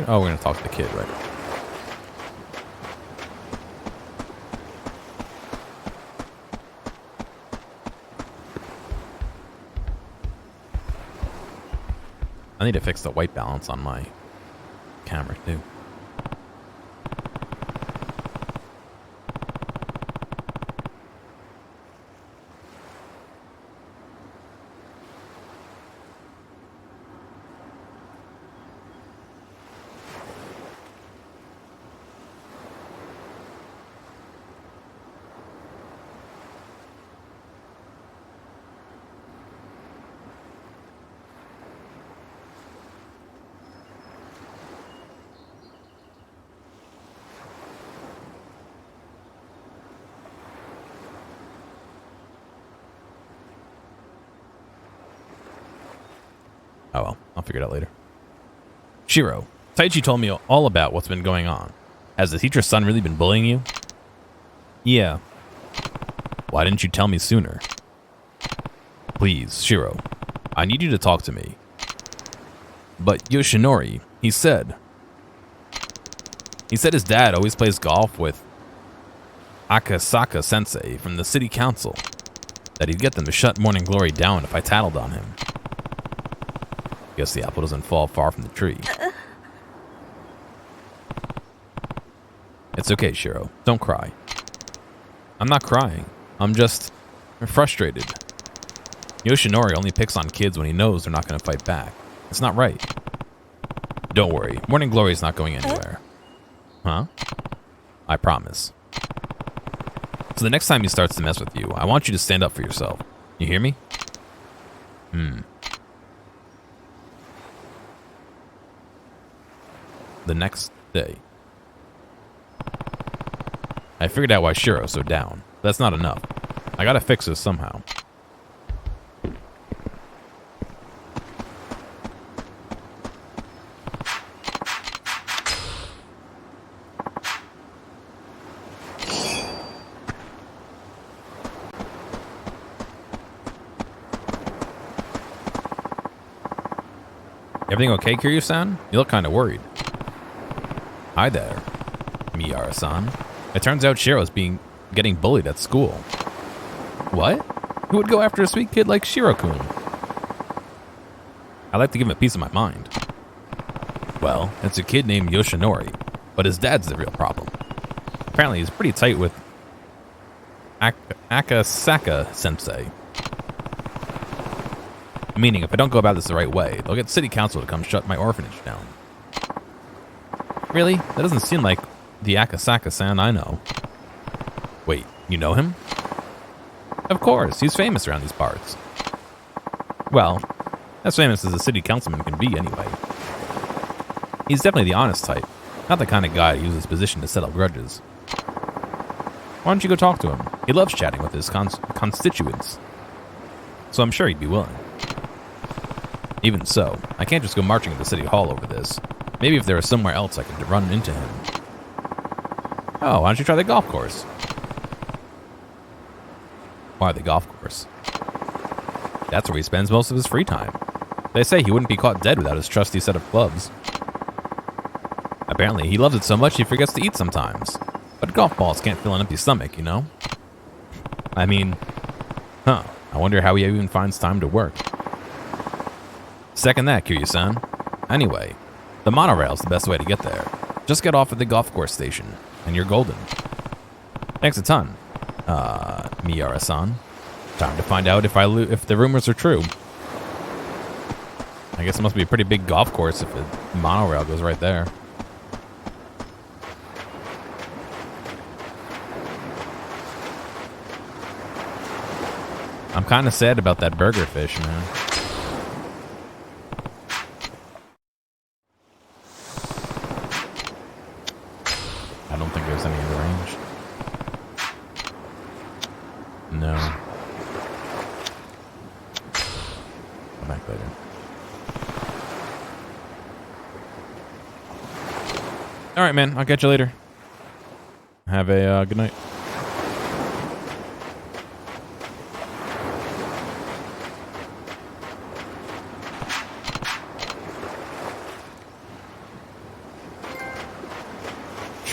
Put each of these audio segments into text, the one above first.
Oh, we're gonna talk to the kid, right? I need to fix the white balance on my camera too. Oh well, I'll figure it out later. Shiro, Taichi told me all about what's been going on. Has the teacher's son really been bullying you? Yeah. Why didn't you tell me sooner? Please, Shiro, I need you to talk to me. But Yoshinori, he said his dad always plays golf with Akasaka Sensei from the city council. That he'd get them to shut Morning Glory down if I tattled on him. Guess the apple doesn't fall far from the tree. It's okay, Shiro. Don't cry. I'm not crying. I'm just frustrated. Yoshinori only picks on kids when he knows they're not going to fight back. It's not right. Don't worry. Morning Glory's not going anywhere. Huh? I promise. So the next time he starts to mess with you, I want you to stand up for yourself. You hear me? The next day. I figured out why Shiro's so down. That's not enough. I gotta fix this somehow. Everything okay, Kiryu-san? You look kind of worried. Hi there, Miyara-san. It turns out Shiro's getting bullied at school. What? Who would go after a sweet kid like Shiro-kun? I'd like to give him a piece of my mind. Well, it's a kid named Yoshinori, but his dad's the real problem. Apparently he's pretty tight with Akasaka Sensei. Meaning, if I don't go about this the right way, they'll get city council to come shut my orphanage down. Really? That doesn't seem like the Akasaka-san I know. Wait, you know him? Of course, he's famous around these parts. Well, as famous as a city councilman can be anyway. He's definitely the honest type, not the kind of guy who uses his position to settle grudges. Why don't you go talk to him? He loves chatting with his constituents. So I'm sure he'd be willing. Even so, I can't just go marching into City Hall over this. Maybe if there was somewhere else I could run into him. Oh, why don't you try the golf course? Why the golf course? That's where he spends most of his free time. They say he wouldn't be caught dead without his trusty set of clubs. Apparently, he loves it so much he forgets to eat sometimes. But golf balls can't fill an empty stomach, you know? I mean, I wonder how he even finds time to work. Second that, Kiryu-san. Anyway, the monorail's the best way to get there. Just get off at the golf course station, and you're golden. Thanks a ton, Miyara-san. Time to find out if the rumors are true. I guess it must be a pretty big golf course if the monorail goes right there. I'm kind of sad about that burger fish, man. I don't think there's any in the range. No. Come back later. Alright, man. I'll catch you later. Have a good night.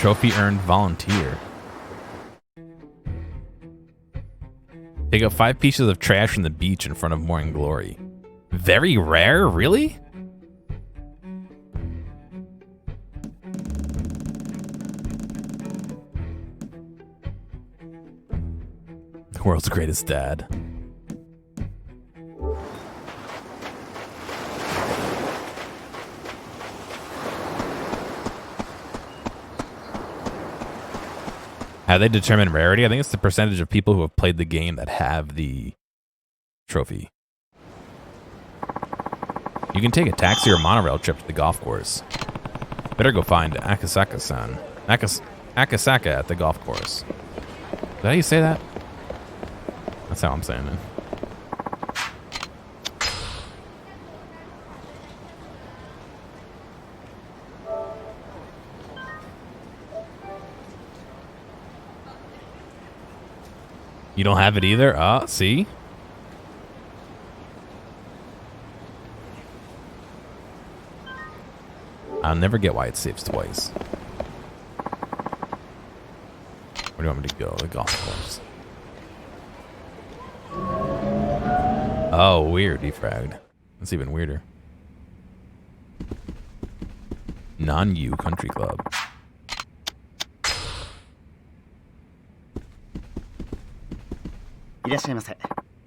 Trophy earned volunteer. Pick up 5 pieces of trash from the beach in front of Morning Glory. Very rare? Really? The world's greatest dad. How they determine rarity? I think it's the percentage of people who have played the game that have the trophy. You can take a taxi or monorail trip to the golf course. Better go find Akasaka-san. Akasaka at the golf course. Is that how you say that? That's how I'm saying it. You don't have it either? See? I'll never get why it saves twice. Where do you want me to go? The golf course. Oh, weird. Defragged. That's even weirder. Non-U Country Club.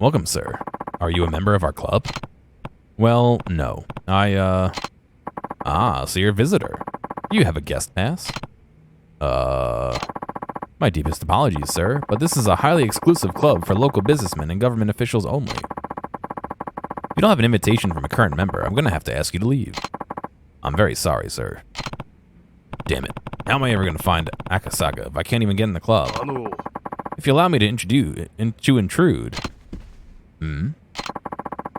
Welcome, sir. Are you a member of our club? Well, no. So you're a visitor. You have a guest pass? My deepest apologies, sir, but this is a highly exclusive club for local businessmen and government officials only. If you don't have an invitation from a current member, I'm gonna have to ask you to leave. I'm very sorry, sir. Damn it. How am I ever gonna find Akasaka if I can't even get in the club? If you allow me to intrude.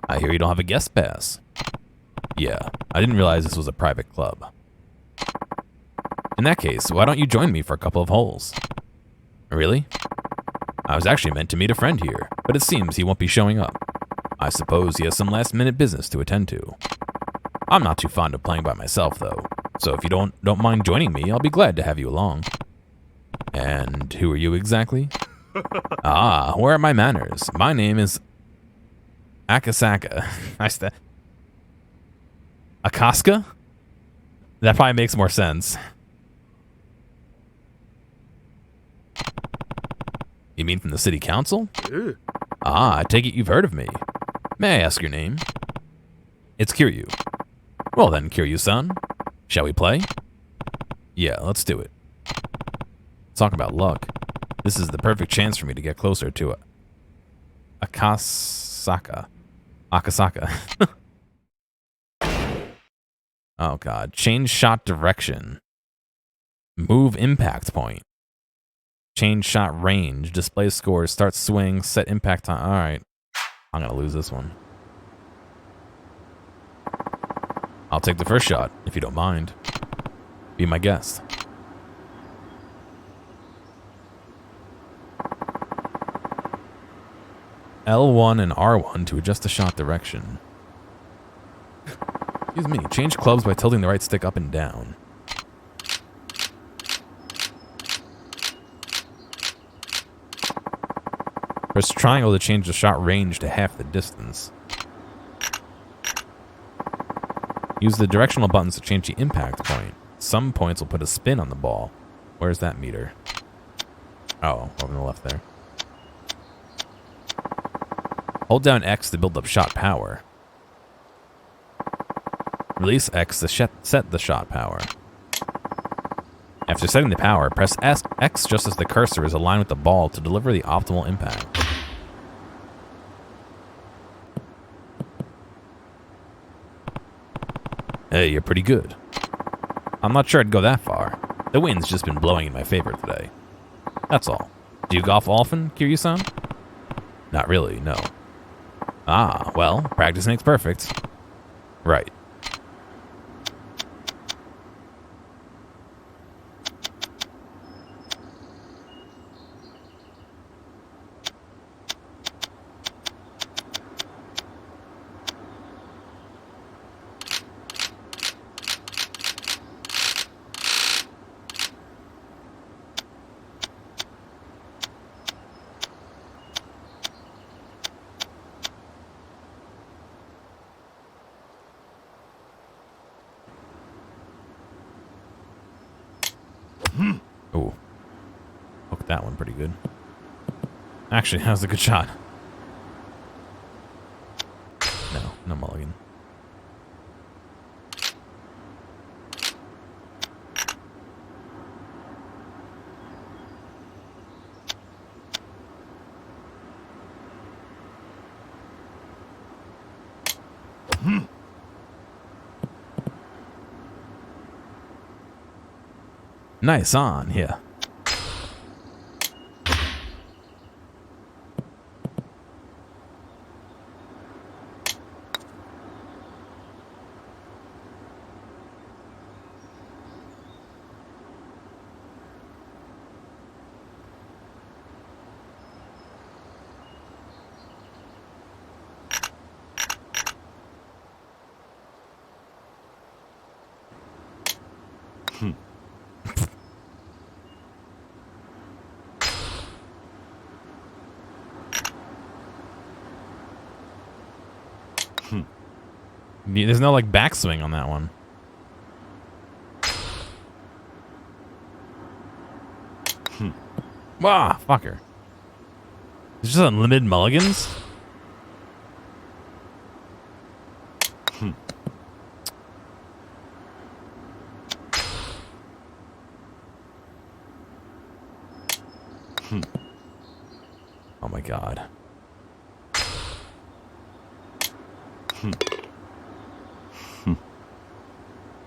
I hear you don't have a guest pass. Yeah, I didn't realize this was a private club. In that case, why don't you join me for a couple of holes? Really? I was actually meant to meet a friend here, but it seems he won't be showing up. I suppose he has some last-minute business to attend to. I'm not too fond of playing by myself, though, so if you don't mind joining me, I'll be glad to have you along. And who are you exactly? Where are my manners? My name is Akasaka. Akaska? That probably makes more sense. You mean from the city council? I take it you've heard of me. May I ask your name? It's Kiryu. Well then, Kiryu-san, shall we play? Yeah, let's do it. Talk about luck. This is the perfect chance for me to get closer to Akasaka. Oh god. Change shot direction. Move impact point. Change shot range. Display scores. Start swing. Set impact time. Alright. I'm gonna lose this one. I'll take the first shot, if you don't mind. Be my guest. L1 and R1 to adjust the shot direction. Excuse me. Change clubs by tilting the right stick up and down. Press triangle to change the shot range to half the distance. Use the directional buttons to change the impact point. Some points will put a spin on the ball. Where's that meter? Oh, over on the left there. Hold down X to build up shot power. Release X to set the shot power. After setting the power, press X just as the cursor is aligned with the ball to deliver the optimal impact. Hey, you're pretty good. I'm not sure I'd go that far. The wind's just been blowing in my favor today. That's all. Do you golf often, Kiryu-san? Not really, no. Well, practice makes perfect. Right. hit that one pretty good. Actually, that was a good shot. No mulligan. Nice on here. There's no like backswing on that one. Wow, fucker. It's just unlimited mulligans? Oh my god.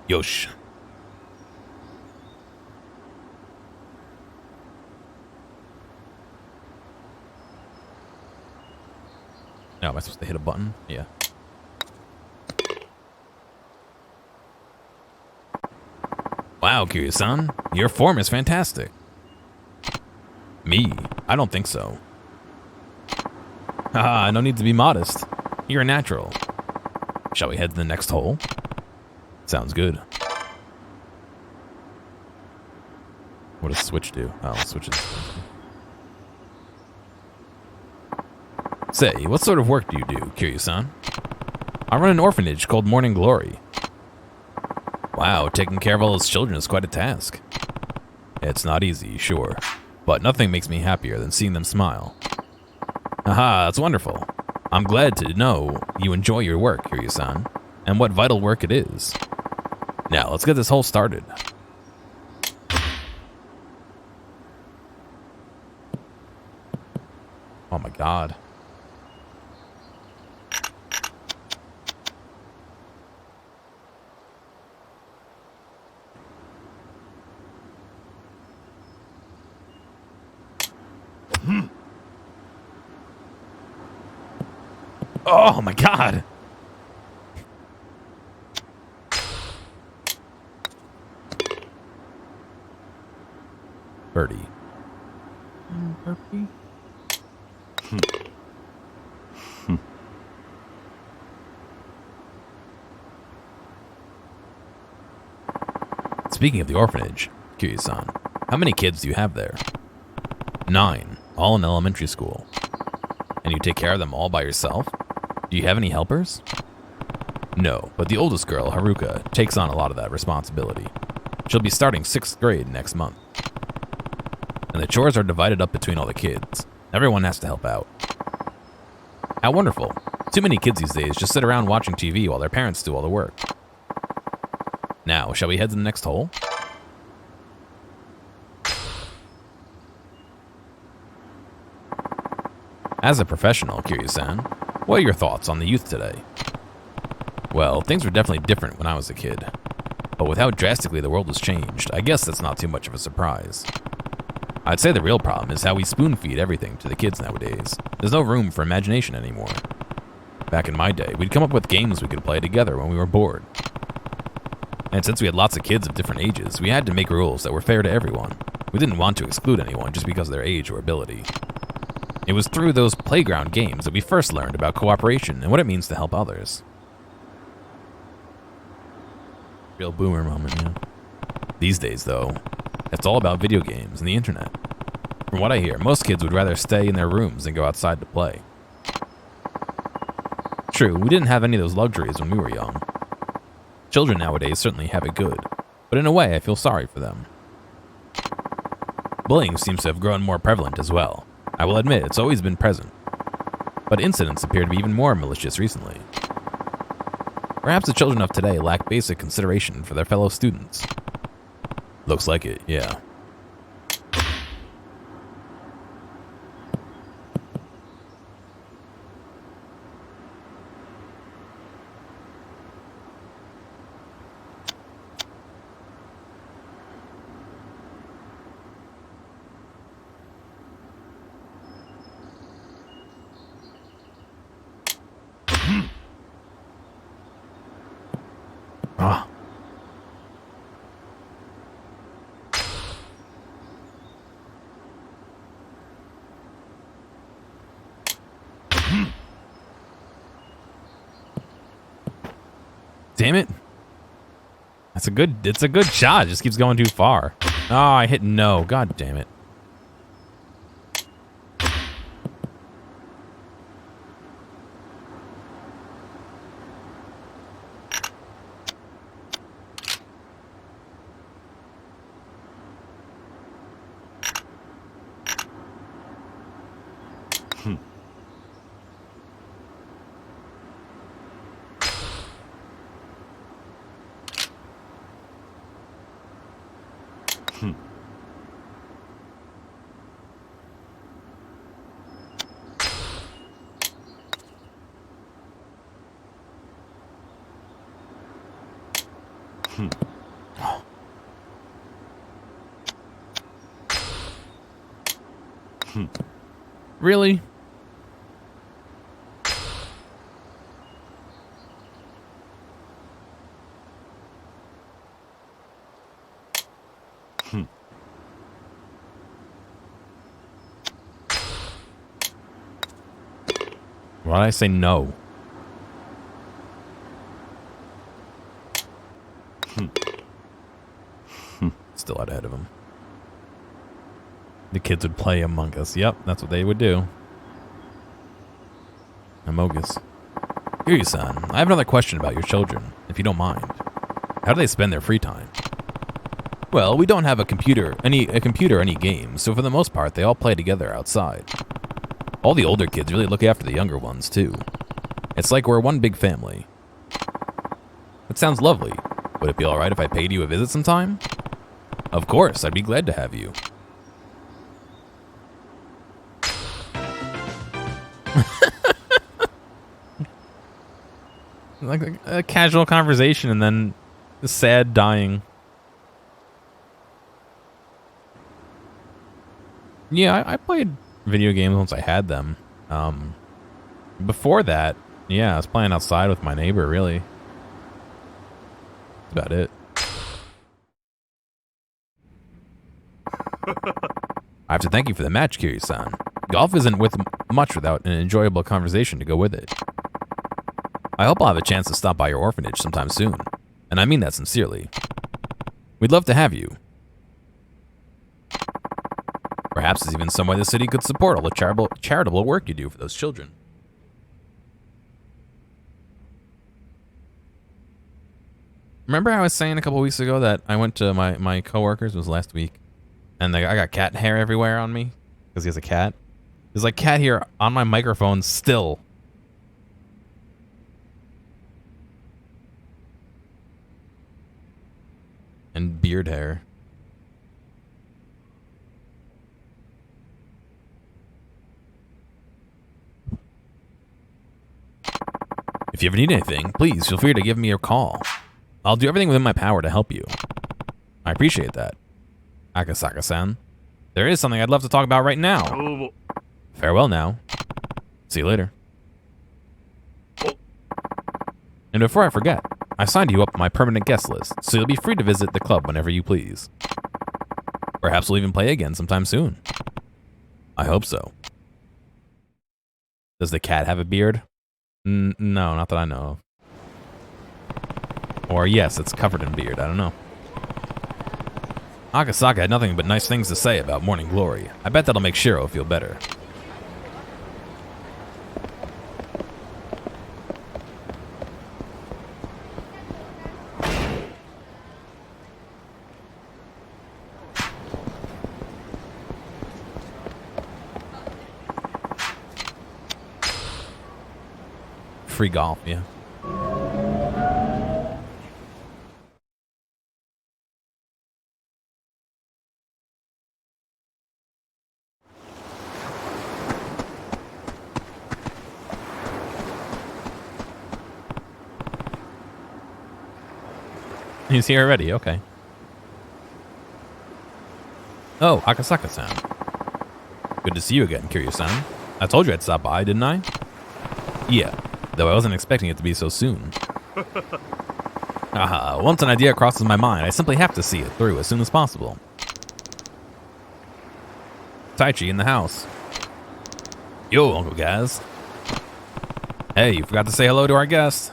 Yosh. Now, am I supposed to hit a button? Yeah. Wow, Kiryu-san. Your form is fantastic. Me? I don't think so. Haha, no need to be modest. You're a natural. Shall we head to the next hole? Sounds good. What does switch do? Oh, switches. Say, what sort of work do you do, Kiryu-san? I run an orphanage called Morning Glory. Wow, taking care of all those children is quite a task. It's not easy, sure, but nothing makes me happier than seeing them smile. Aha, that's wonderful. I'm glad to know you enjoy your work, Kiryu-san, and what vital work it is. Now, let's get this hole started. Oh my god. Oh my god. Birdie. Birdie. Speaking of the orphanage, Kiryu-san, how many kids do you have there? 9, all in elementary school. And you take care of them all by yourself? Do you have any helpers? No, but the oldest girl, Haruka, takes on a lot of that responsibility. She'll be starting 6th grade next month. And the chores are divided up between all the kids. Everyone has to help out. How wonderful. Too many kids these days just sit around watching TV while their parents do all the work. Now, shall we head to the next hole? As a professional, Kiryu-san, what are your thoughts on the youth today? Well, things were definitely different when I was a kid. But with how drastically the world has changed, I guess that's not too much of a surprise. I'd say the real problem is how we spoon-feed everything to the kids nowadays. There's no room for imagination anymore. Back in my day, we'd come up with games we could play together when we were bored. And since we had lots of kids of different ages, we had to make rules that were fair to everyone. We didn't want to exclude anyone just because of their age or ability. It was through those playground games that we first learned about cooperation and what it means to help others. Real boomer moment, yeah. These days, though, it's all about video games and the internet. From what I hear, most kids would rather stay in their rooms than go outside to play. True, we didn't have any of those luxuries when we were young. Children nowadays certainly have it good, but in a way I feel sorry for them. Bullying seems to have grown more prevalent as well. I will admit, it's always been present. But incidents appear to be even more malicious recently. Perhaps the children of today lack basic consideration for their fellow students. Looks like it, yeah. Ah. Damn it. It's a good shot. It just keeps going too far. Oh, I hit no. God damn it. Really? Why did I say no? Still out ahead of him. The kids would play Among Us. Yep, that's what they would do. Amogus. Kiryu-san, I have another question about your children, if you don't mind. How do they spend their free time? Well, we don't have a computer, any games, so for the most part, they all play together outside. All the older kids really look after the younger ones, too. It's like we're one big family. It sounds lovely. Would it be alright if I paid you a visit sometime? Of course, I'd be glad to have you. Like a casual conversation and then a sad dying. Yeah, I played video games once I had them. Before that, yeah, I was playing outside with my neighbor, really. That's about it. I have to thank you for the match, Kiryu-san. Golf isn't worth much without an enjoyable conversation to go with it. I hope I'll have a chance to stop by your orphanage sometime soon, and I mean that sincerely. We'd love to have you. Perhaps there's even some way the city could support all the charitable work you do for those children. Remember how I was saying a couple weeks ago that I went to my coworkers, it was last week, and I got cat hair everywhere on me because he has a cat? There's like cat hair on my microphone still. And beard hair. If you ever need anything, please feel free to give me a call. I'll do everything within my power to help you. I appreciate that. Akasaka-san, there is something I'd love to talk about right now. Farewell now. See you later. And before I forget, I signed you up on my permanent guest list, so you'll be free to visit the club whenever you please. Perhaps we'll even play again sometime soon. I hope so. Does the cat have a beard? No, not that I know of. Or yes, it's covered in beard, I don't know. Akasaka had nothing but nice things to say about Morning Glory. I bet that'll make Shiro feel better. free golf, yeah. He's here already, okay. Oh, Akasaka-san. Good to see you again, Kiryu-san. I told you I'd stop by, didn't I? Yeah, though I wasn't expecting it to be so soon. Once an idea crosses my mind, I simply have to see it through as soon as possible. Taichi in the house. Yo, Uncle Gaz. Hey, you forgot to say hello to our guest.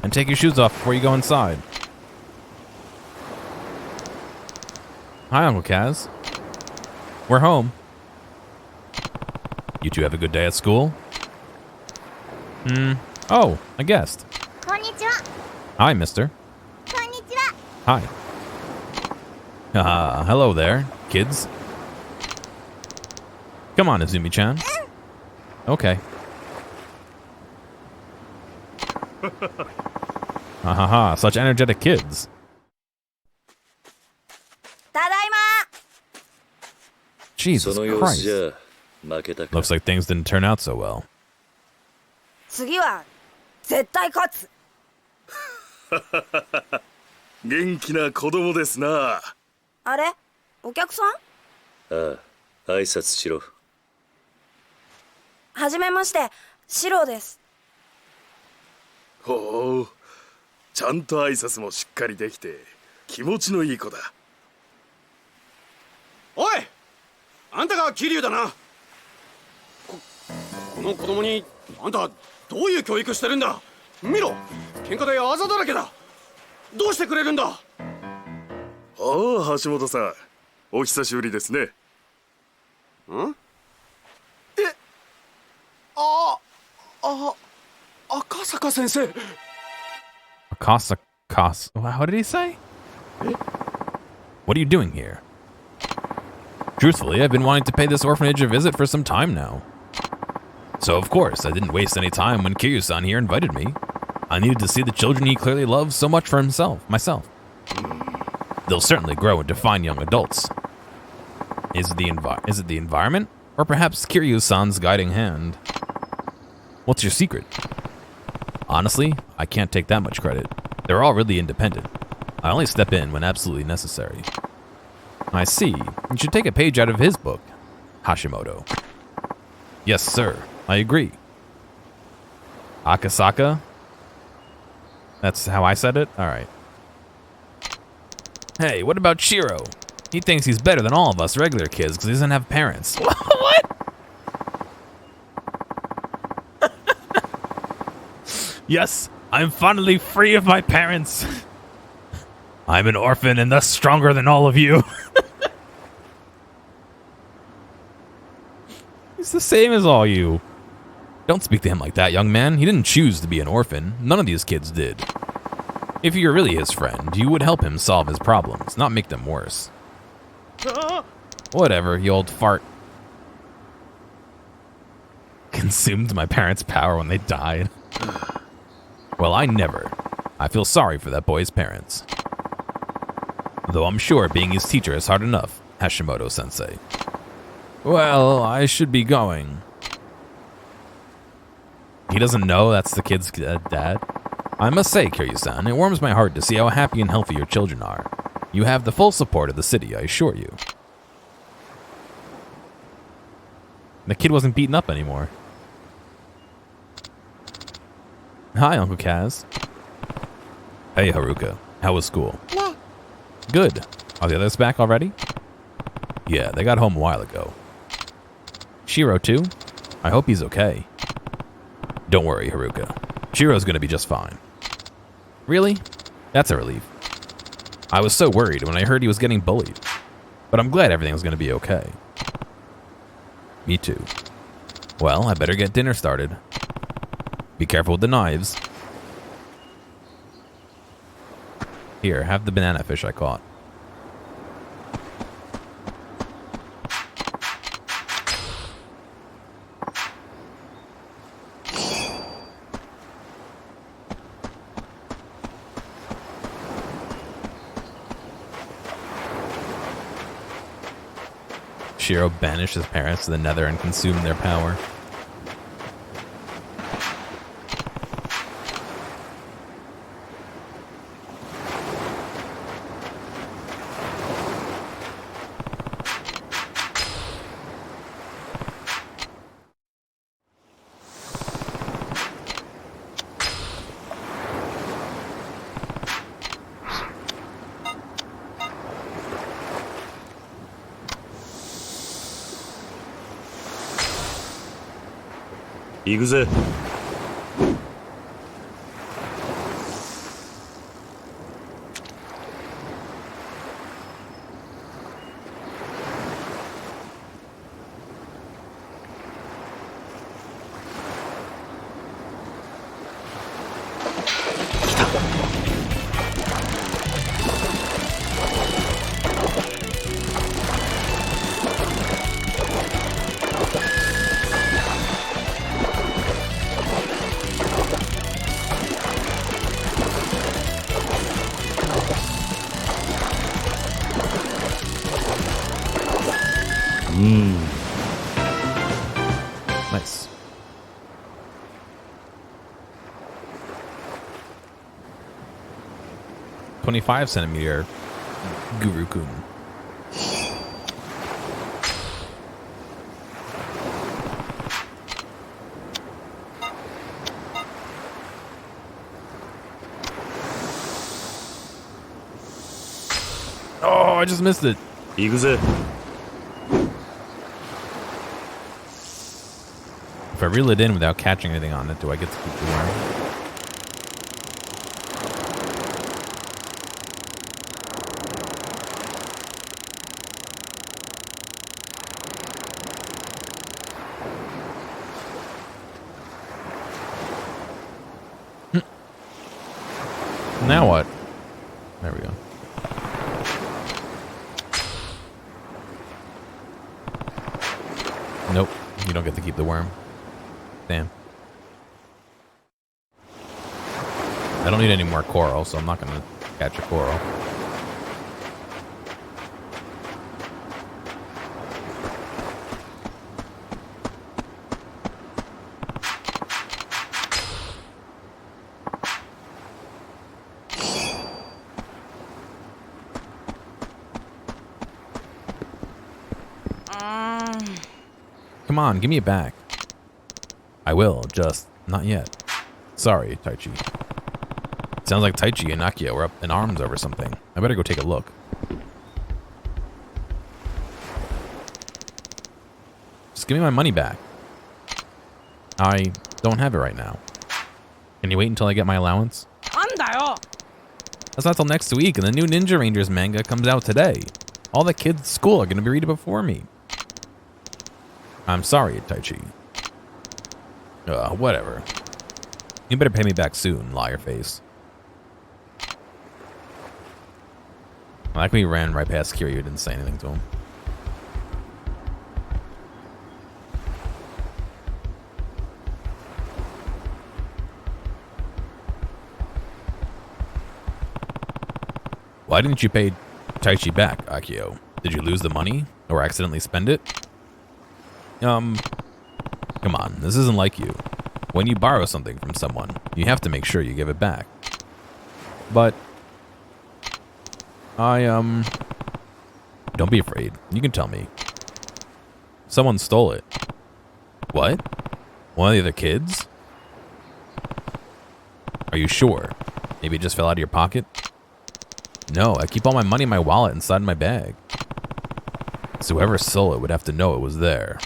And take your shoes off before you go inside. Hi, Uncle Kaz. We're home. You two have a good day at school? Oh, a guest. Konnichiwa. Hi, mister. Konnichiwa. Hi. Hello there, kids. Come on, Izumi-chan. Okay. Such energetic kids. Tadaima. Jesus Christ. Looks like things didn't turn out so well. 次は絶対勝つ。元気な子供ですな。あれ、お客さん？ああ、挨拶しろ。はじめまして、シロです。ほう、ちゃんと挨拶もしっかりできて気持ちのいい子だ。おい、あんたが桐生だな。この子供にあんたどういう教育してるんだ。見ろ、喧嘩であざだらけだ。どうしてくれるんだ。ああ、橋本さん、お久しぶりですね。ん？赤坂先生。Akasaka. What did he say? What are you doing here? Truthfully, I've been wanting to pay this orphanage a visit for some time now. So, of course, I didn't waste any time when Kiryu-san here invited me. I needed to see the children he clearly loves so much for myself. They'll certainly grow into fine young adults. Is it the environment? Or perhaps Kiryu-san's guiding hand? What's your secret? Honestly, I can't take that much credit. They're all really independent. I only step in when absolutely necessary. I see. You should take a page out of his book, Hashimoto. Yes, sir. I agree. Akasaka? That's how I said it? Alright. Hey, what about Shiro? He thinks he's better than all of us regular kids because he doesn't have parents. What? Yes, I'm finally free of my parents. I'm an orphan and thus stronger than all of you. He's the same as all you. Don't speak to him like that, young man. He didn't choose to be an orphan. None of these kids did. If you're really his friend, you would help him solve his problems, not make them worse. Whatever, you old fart. Consumed my parents' power when they died. Well, I never. I feel sorry for that boy's parents. Though I'm sure being his teacher is hard enough, Hashimoto-sensei. Well, I should be going. He doesn't know that's the kid's dad? I must say, Kiryu-san, it warms my heart to see how happy and healthy your children are. You have the full support of the city, I assure you. The kid wasn't beaten up anymore. Hi, Uncle Kaz. Hey, Haruka. How was school? Yeah. Good. Are the others back already? Yeah, they got home a while ago. Shiro, too? I hope he's okay. Don't worry, Haruka. Shiro's gonna be just fine. Really? That's a relief. I was so worried when I heard he was getting bullied. But I'm glad everything's gonna be okay. Me too. Well, I better get dinner started. Be careful with the knives. Here, have the banana fish I caught. Shiro banish his parents to the nether and consume their power.行くぜ。Nice. "25 centimeter Guru-kun." Oh, I just missed it. 行くぜ。 If I reel it in without catching anything on it, do I get to keep the worm? Now what? There we go. Nope, you don't get to keep the worm. Damn. I don't need any more coral, so I'm not gonna catch a coral. Come on, give me it back. I will, just not yet. Sorry, Taichi. Sounds like Taichi and Nakia were up in arms over something. I better go take a look. Just give me my money back. I don't have it right now. Can you wait until I get my allowance? That's not till next week, and the new Ninja Rangers manga comes out today. All the kids at school are going to be reading it before me. I'm sorry, Taichi. Whatever. You better pay me back soon, liar face. I like when he ran right past Kiryu, didn't say anything to him. Why didn't you pay Taichi back, Akio? Did you lose the money? Or accidentally spend it? Come on, this isn't like you. When you borrow something from someone, you have to make sure you give it back. But don't be afraid. You can tell me. Someone stole it. What? One of the other kids? Are you sure? Maybe it just fell out of your pocket? No, I keep all my money in my wallet inside my bag. So whoever stole it would have to know it was there.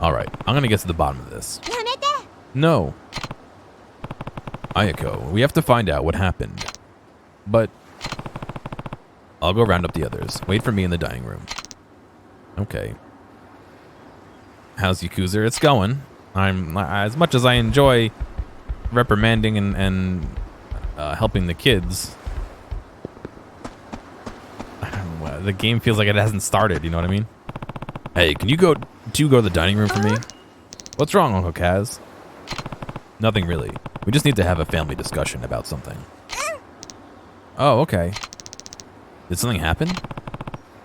Alright, I'm gonna get to the bottom of this. No. Ayako, we have to find out what happened. But I'll go round up the others. Wait for me in the dining room. Okay. How's Yakuza? It's going. I'm as much as I enjoy reprimanding and helping the kids. The game feels like it hasn't started. You know what I mean? Hey, can you go to the dining room for me? What's wrong, Uncle Kaz? Nothing really. We just need to have a family discussion about something. Oh, okay. Did something happen?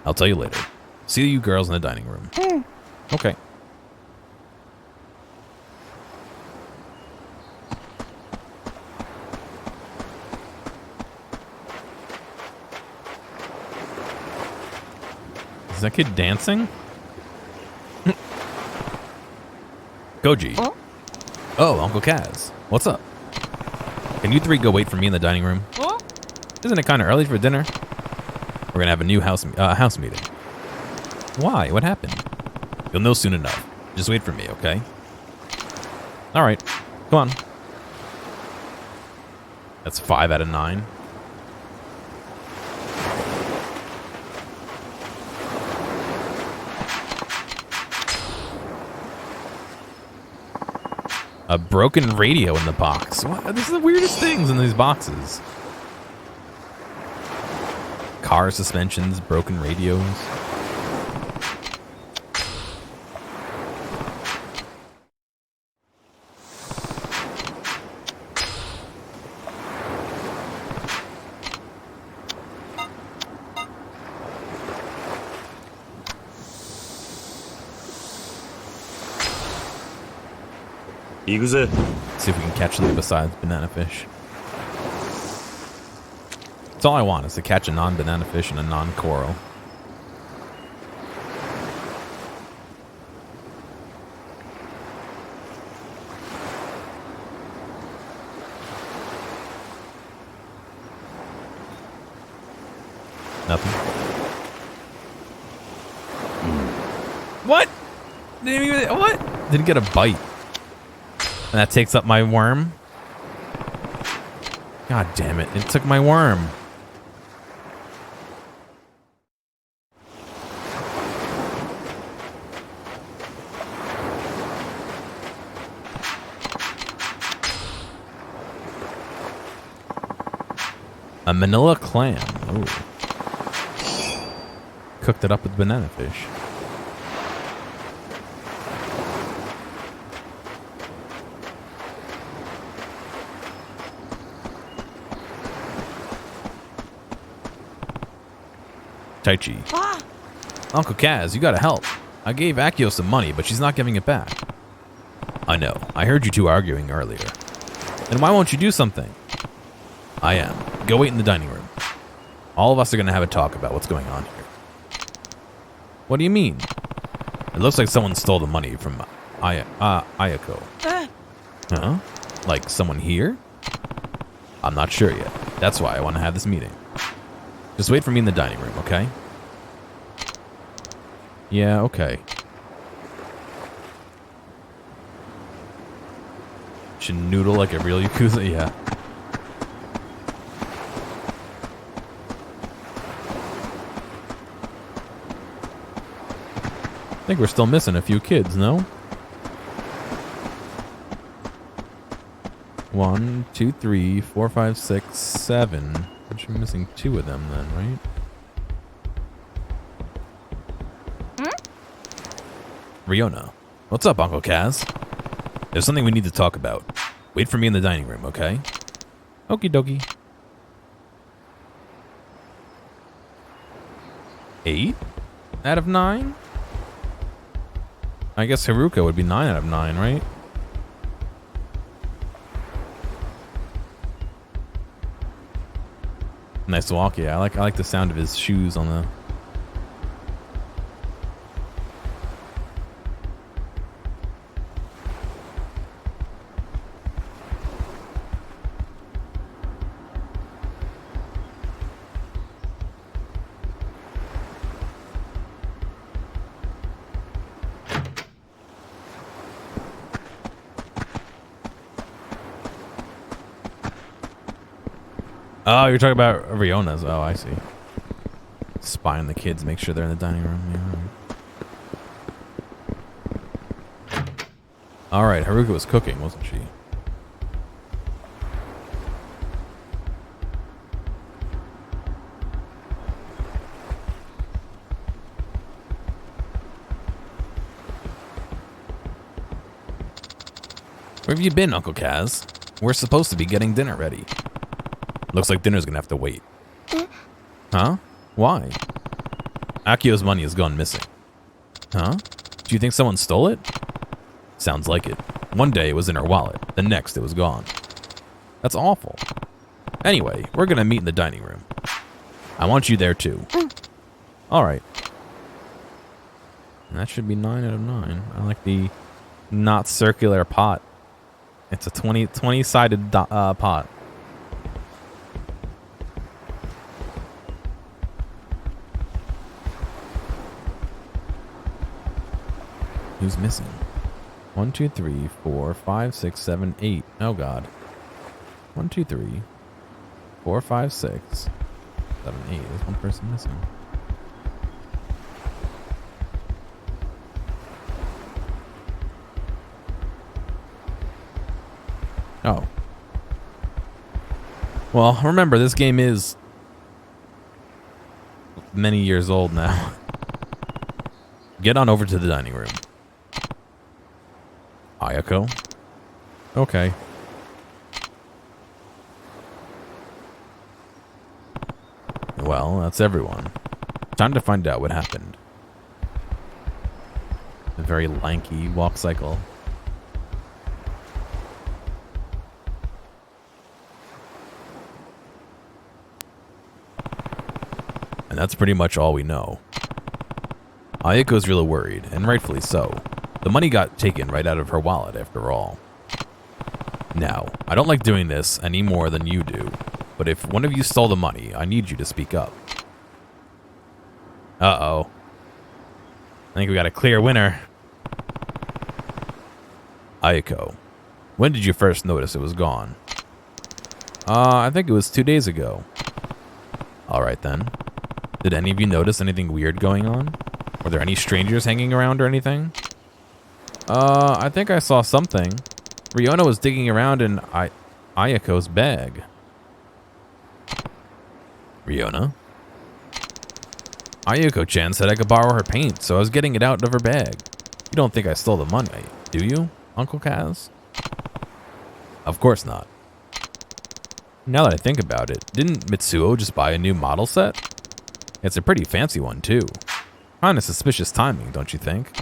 I'll tell you later. See you girls in the dining room. Okay. Is that kid dancing? Koji. Oh, Uncle Kaz. What's up? Can you three go wait for me in the dining room? Isn't it kind of early for dinner? We're gonna have a new house meeting. Why? What happened? You'll know soon enough. Just wait for me, okay? All right. Come on. That's 5 out of 9. A broken radio in the box. What? This is the weirdest things in these boxes. Car suspensions, broken radios. Yakuza. See if we can catch something besides banana fish. That's all I want, is to catch a non-banana fish and a non-coral. Nothing. What? Didn't even, what? Didn't get a bite. And that takes up my worm. God damn it. It took my worm. A manila clam. Ooh. Cooked it up with banana fish. Taichi. Uncle Kaz, you gotta help. I gave Akio some money, but she's not giving it back. I know. I heard you two arguing earlier. Then why won't you do something? I am. Go wait in the dining room. All of us are gonna have a talk about what's going on here. What do you mean? It looks like someone stole the money from Ayako. Huh? Like someone here? I'm not sure yet. That's why I want to have this meeting. Just wait for me in the dining room, okay? Yeah, okay. Should noodle like a real Yakuza? Yeah. I think we're still missing a few kids, no? 1, 2, 3, 4, 5, 6, 7. You're missing 2 of them then, right? Riona. What's up, Uncle Kaz? There's something we need to talk about. Wait for me in the dining room, okay? Okie dokie. 8 out of 9? I guess Haruka would be 9 out of 9, right? Nice walk, yeah. I like the sound of his shoes on the... Oh, you're talking about Riona's. Oh, I see. Spy on the kids, make sure they're in the dining room. Yeah. All right, Haruka was cooking, wasn't she? Where have you been, Uncle Kaz? We're supposed to be getting dinner ready. Looks like dinner's gonna have to wait. Huh? Why? Akio's money has gone missing. Huh? Do you think someone stole it? Sounds like it. One day it was in her wallet. The next it was gone. That's awful. Anyway, we're gonna meet in the dining room. I want you there too. Alright. That should be 9 out of 9. I like the not circular pot. It's a 20-sided pot. Who's missing? 1, 2, 3, 4, 5, 6, 7, 8. Oh god. 1, 2, 3, 4, 5, 6, 7, 8. There's one person missing. Oh. Well, remember, this game is many years old now. Get on over to the dining room. Ayako? Okay. Well, that's everyone. Time to find out what happened. A very lanky walk cycle. And that's pretty much all we know. Ayako's really worried, and rightfully so. The money got taken right out of her wallet, after all. Now, I don't like doing this any more than you do, but if one of you stole the money, I need you to speak up. Uh-oh. I think we got a clear winner. Ayako, when did you first notice it was gone? I think it was 2 days ago. Alright then. Did any of you notice anything weird going on? Were there any strangers hanging around or anything? I think I saw something. Riona was digging around in Ayako's bag. Riona? Ayako-chan said I could borrow her paint, so I was getting it out of her bag. You don't think I stole the money, do you, Uncle Kaz? Of course not. Now that I think about it, didn't Mitsuo just buy a new model set? It's a pretty fancy one, too. Kinda suspicious timing, don't you think?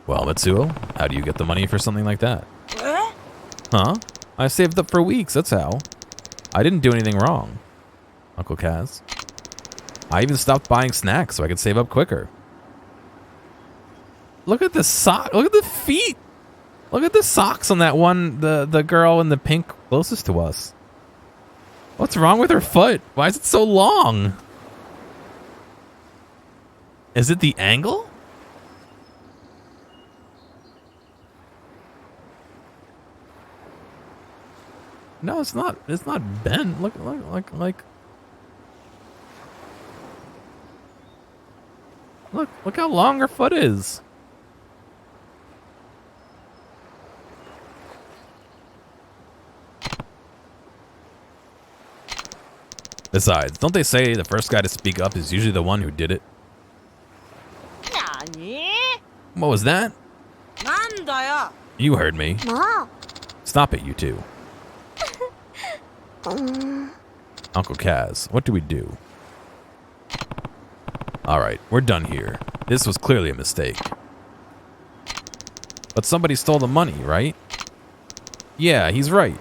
Well, Mitsuo, how do you get the money for something like that? Huh? I saved up for weeks, that's how. I didn't do anything wrong, Uncle Kaz. I even stopped buying snacks so I could save up quicker. Look at the sock. Look at the feet. Look at the socks on that one, the girl in the pink closest to us. What's wrong with her foot? Why is it so long? Is it the angle? No, it's not. It's not bent. Look. Look how long her foot is. Besides, don't they say the first guy to speak up is usually the one who did it? What was that? You heard me. Stop it, you two. Uncle Kaz, what do we do? Alright, we're done here. This was clearly a mistake. But somebody stole the money, right? Yeah, he's right.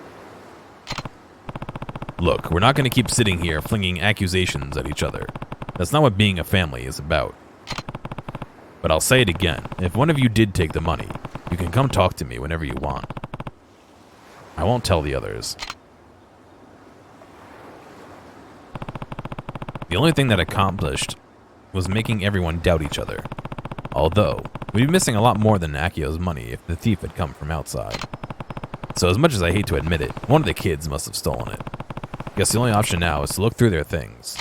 Look, we're not going to keep sitting here flinging accusations at each other. That's not what being a family is about. But I'll say it again. If one of you did take the money, you can come talk to me whenever you want. I won't tell the others. The only thing that accomplished was making everyone doubt each other. Although, we'd be missing a lot more than Akio's money if the thief had come from outside. So as much as I hate to admit it, one of the kids must have stolen it. Guess the only option now is to look through their things.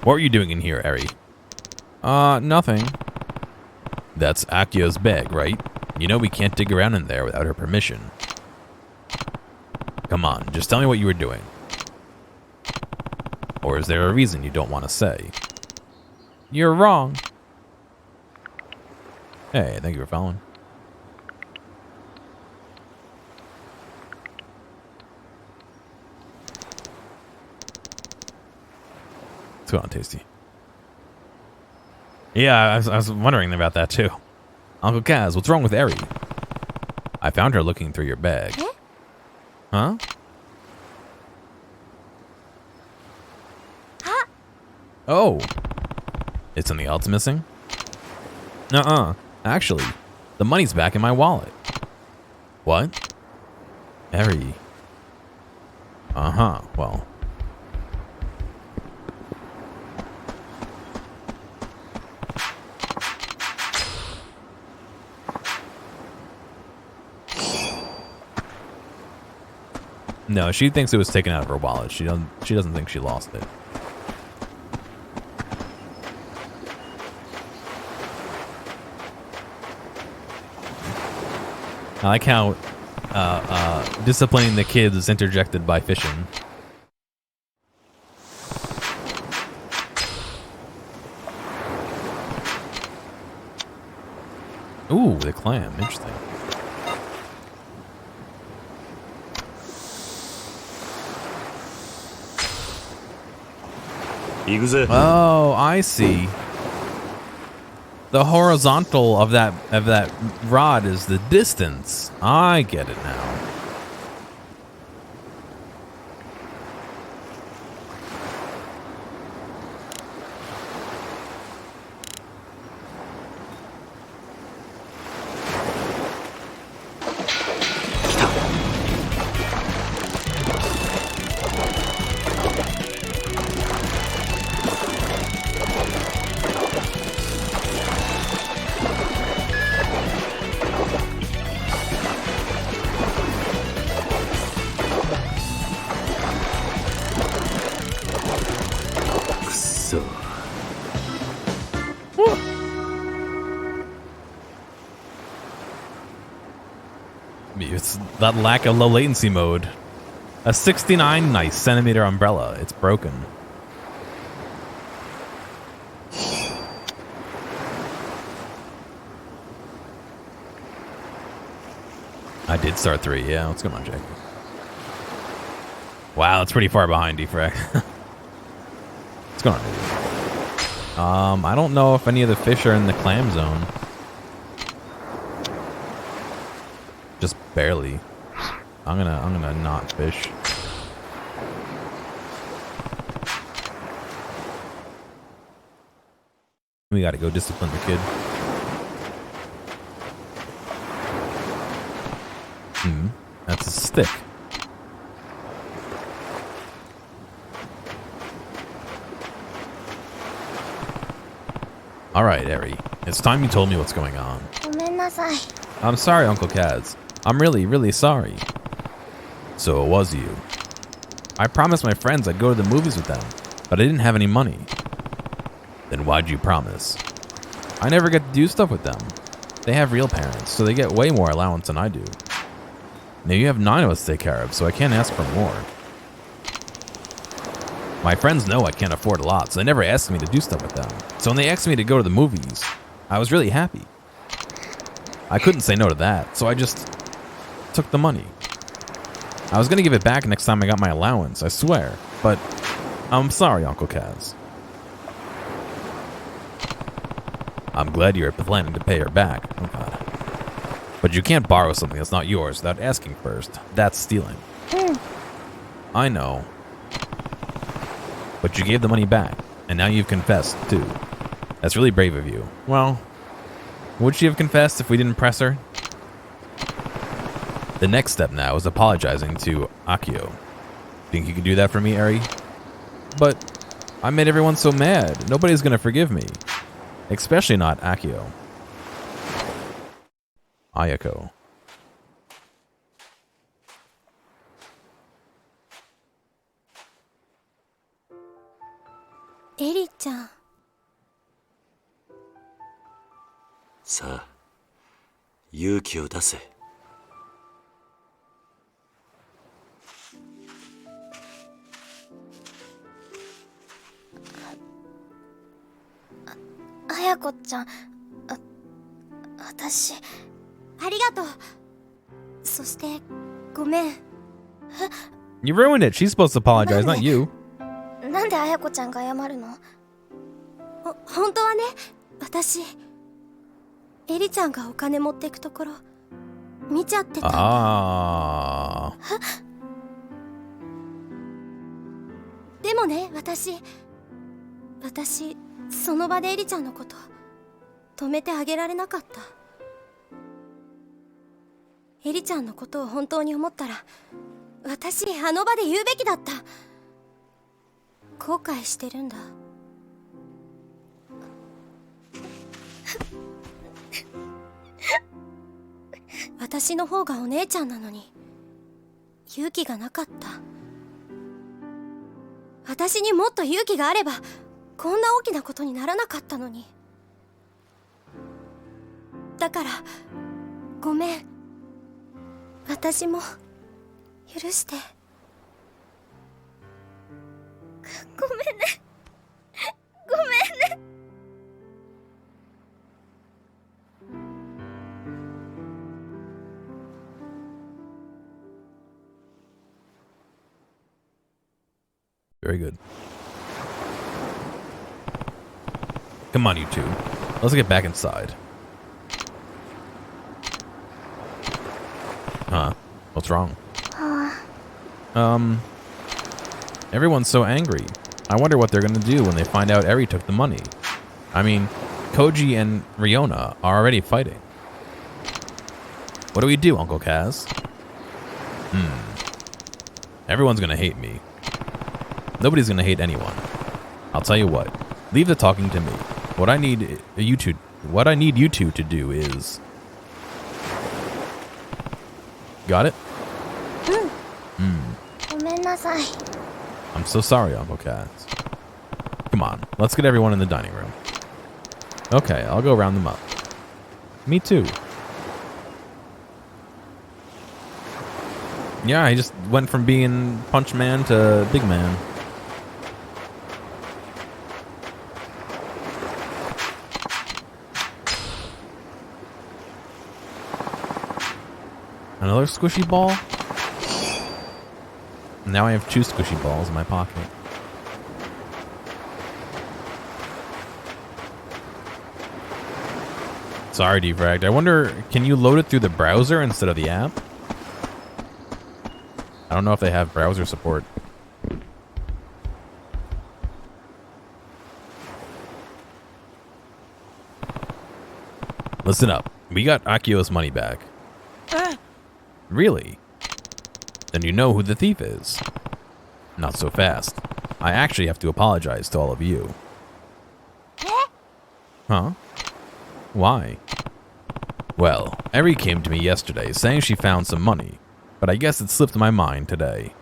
What are you doing in here, Eri? Nothing. That's Akio's bag, right? You know we can't dig around in there without her permission. Come on, just tell me what you were doing. Or is there a reason you don't want to say? You're wrong. Hey, thank you for following. What's going on, Tasty? Yeah, I was wondering about that too. Uncle Kaz, what's wrong with Eri? I found her looking through your bag. Huh? Oh. Is something else missing? Nuh-uh. Actually, the money's back in my wallet. What? Eri. Uh-huh. Well. No, she thinks it was taken out of her wallet. She doesn't think she lost it. I like how disciplining the kids is interjected by fishing. Ooh, the clam. Interesting. Yakuza. Oh, I see. The horizontal of that rod is the distance. I get it now. It's that lack of low latency mode. A 69 nice centimeter umbrella. It's broken. I did start 3. Yeah, what's going on, Jake? Wow, it's pretty far behind, Defrag. What's going on, dude? I don't know if any of the fish are in the clam zone. Just barely. I'm gonna not fish. We gotta go discipline the kid. That's a stick. Alright, Eri. It's time you told me what's going on. I'm sorry, Uncle Kaz. I'm really, really sorry. So it was you. I promised my friends I'd go to the movies with them, but I didn't have any money. Then why'd you promise? I never get to do stuff with them. They have real parents, so they get way more allowance than I do. Now you have 9 of us to take care of, so I can't ask for more. My friends know I can't afford a lot, so they never ask me to do stuff with them. So when they asked me to go to the movies, I was really happy. I couldn't say no to that, so I just took the money. I was gonna give it back next time I got my allowance, I swear. But I'm sorry, Uncle Kaz. I'm glad you're planning to pay her back. Oh god. But you can't borrow something that's not yours without asking first. That's stealing. I know. But you gave the money back, and now you've confessed, too. That's really brave of you. Well, would she have confessed if we didn't press her? The next step now is apologizing to Akio. Think you can do that for me, Eri? But I made everyone so mad. Nobody's gonna forgive me. Especially not Akio. Ayako. Eri-chan. さあ、勇気を出せ。綾子ちゃん、私。ありがとう。そして、ごめん。You ruined it. She's supposed to apologize, not you. なんで綾子ちゃんが謝るの？本当はね、私、エリちゃんがお金持ってくところ、見ちゃってたんだ。ああ。でもね、私、その場でエリちゃんのこと、止めてあげられなかった。エリちゃんのことを本当に思ったら、私、あの場で言うべきだった。後悔してるんだ。私の方がお姉ちゃんなのに勇気がなかった。私にもっと勇気があればこんな大きなことにならなかったのに。だからごめん。私も許して。ごめんね。ごめんね。Very good. Come on, you two. Let's get back inside. Huh? What's wrong? Everyone's so angry. I wonder what they're gonna do when they find out Eri took the money. I mean, Koji and Riona are already fighting. What do we do, Uncle Kaz? Everyone's gonna hate me. Nobody's gonna hate anyone. I'll tell you what. Leave the talking to me. What I need you two to do is... Got it? ごめんなさい。 I'm so sorry, Uncle Kaz. Come on, let's get everyone in the dining room. Okay, I'll go round them up. Me too. Yeah, I just went from being Punch Man to Big Man. Another squishy ball? Now I have 2 squishy balls in my pocket. Sorry, Defragged. I wonder, can you load it through the browser instead of the app? I don't know if they have browser support. Listen up. We got Akio's money back. Really? Then you know who the thief is. Not so fast. I actually have to apologize to all of you. Huh? Why? Well, Eri came to me yesterday saying she found some money, but I guess it slipped my mind today.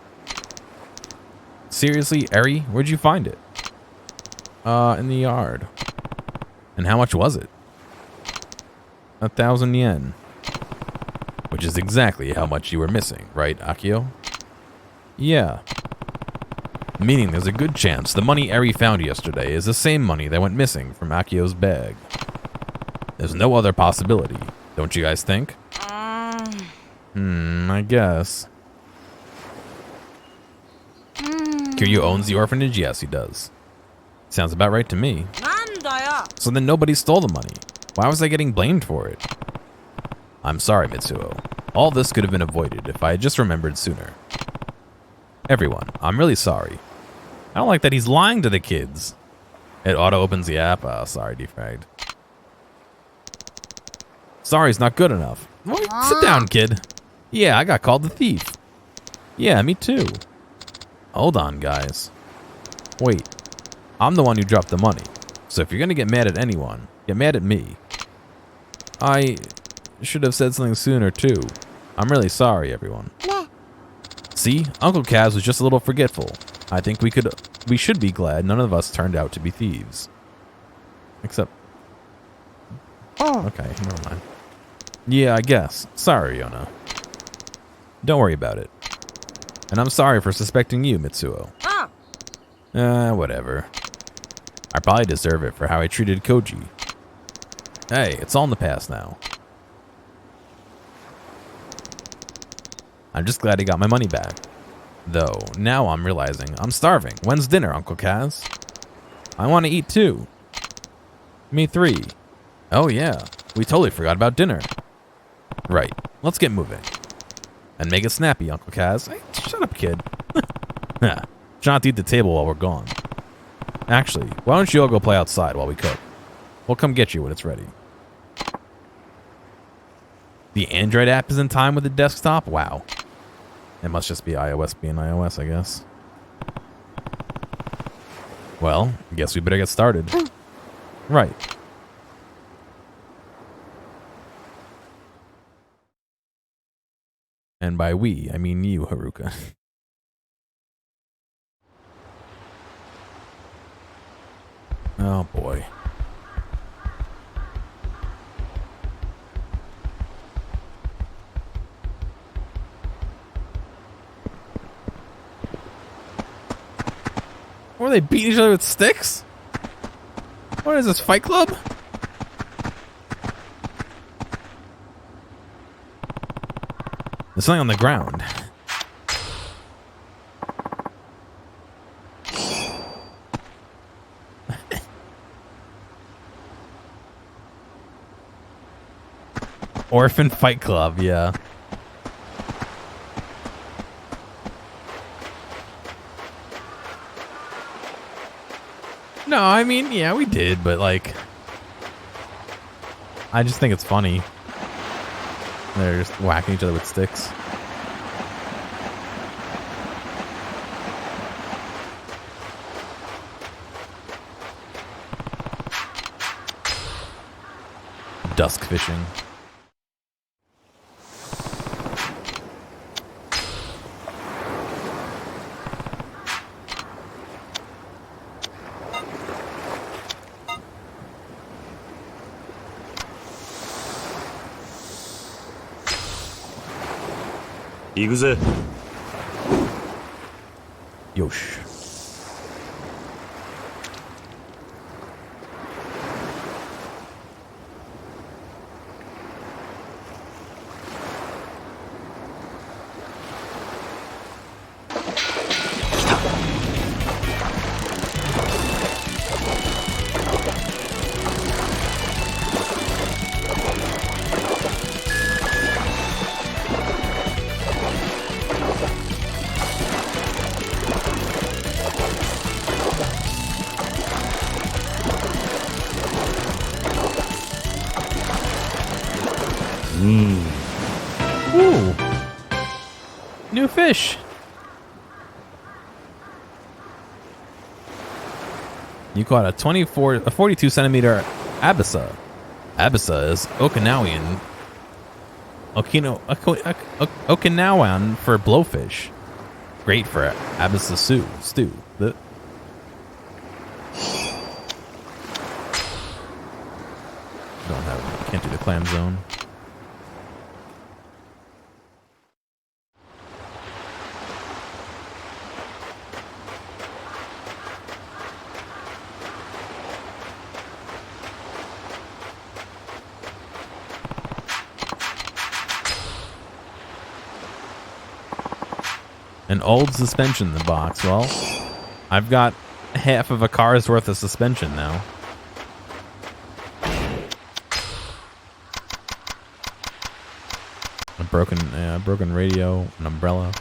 Seriously, Eri? Where'd you find it? In the yard. And how much was it? 1,000 yen. Which is exactly how much you were missing, right, Akio? Yeah. Meaning there's a good chance the money Eri found yesterday is the same money that went missing from Akio's bag. There's no other possibility, don't you guys think? I guess. Kiryu owns the orphanage? Yes, he does. Sounds about right to me. So then nobody stole the money. Why was I getting blamed for it? I'm sorry, Mitsuo. All this could have been avoided if I had just remembered sooner. Everyone, I'm really sorry. I don't like that he's lying to the kids. It auto-opens the app. Oh, sorry, Defragged. Sorry's not good enough. Sit down, kid. Yeah, I got called the thief. Yeah, me too. Hold on, guys. Wait. I'm the one who dropped the money. So if you're gonna get mad at anyone, get mad at me. I should have said something sooner, too. I'm really sorry, everyone. See? Uncle Kaz was just a little forgetful. I think we should be glad none of us turned out to be thieves. Except... Okay, never mind. Yeah, I guess. Sorry, Yona. Don't worry about it. And I'm sorry for suspecting you, Mitsuo. Whatever. I probably deserve it for how I treated Koji. Hey, it's all in the past now. I'm just glad he got my money back. Though, now I'm realizing I'm starving. When's dinner, Uncle Kaz? I want to eat too. Me 3. Oh yeah, we totally forgot about dinner. Right, let's get moving. And make it snappy, Uncle Kaz. Hey, shut up, kid. Try not to eat the table while we're gone. Actually, why don't you all go play outside while we cook? We'll come get you when it's ready. The Android app is in time with the desktop? Wow. It must just be iOS being iOS, I guess. Well, I guess we better get started. Right. And by we, I mean you, Haruka. Oh boy. What, are they beating each other with sticks? What is this, Fight Club? There's something on the ground. Orphan Fight Club, yeah. No, I mean, yeah, we did, but like, I just think it's funny. They're just whacking each other with sticks. Dusk fishing. Yakuza. Yosh. Ooh. New fish. You caught a 42 centimeter abisa. Abisa is Okinawan. Okinawan for blowfish. Great for abisa stew. Can't do the clam zone. An old suspension in the box. Well, I've got half of a car's worth of suspension now. A broken radio, an umbrella.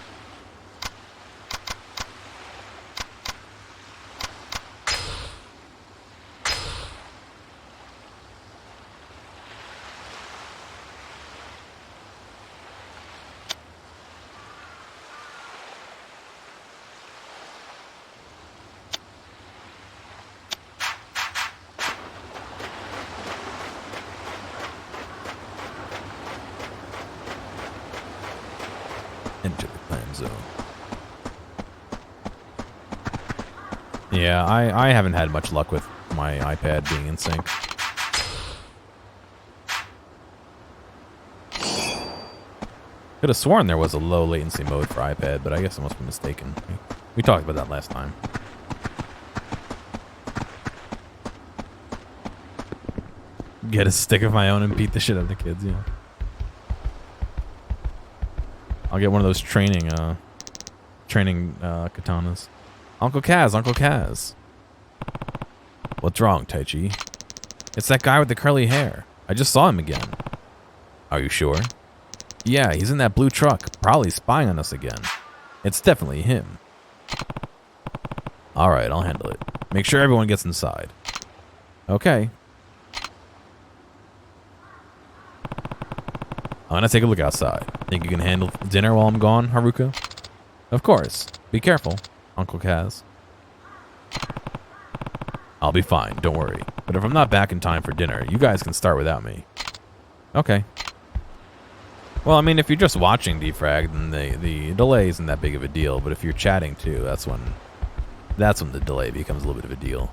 Enter the clan zone. Yeah, I haven't had much luck with my iPad being in sync. Could have sworn there was a low latency mode for iPad, but I guess I must be mistaken. We talked about that last time. Get a stick of my own and beat the shit out of the kids, yeah. I'll get one of those training katanas. Uncle Kaz. What's wrong, Taichi? It's that guy with the curly hair. I just saw him again. Are you sure? Yeah, he's in that blue truck, probably spying on us again. It's definitely him. Alright, I'll handle it. Make sure everyone gets inside. Okay. I'm gonna take a look outside. Think you can handle dinner while I'm gone, Haruka? Of course. Be careful, Uncle Kaz. I'll be fine, don't worry. But if I'm not back in time for dinner, you guys can start without me. Okay. Well, I mean, if you're just watching Defrag, then the delay isn't that big of a deal. But if you're chatting too, that's when the delay becomes a little bit of a deal.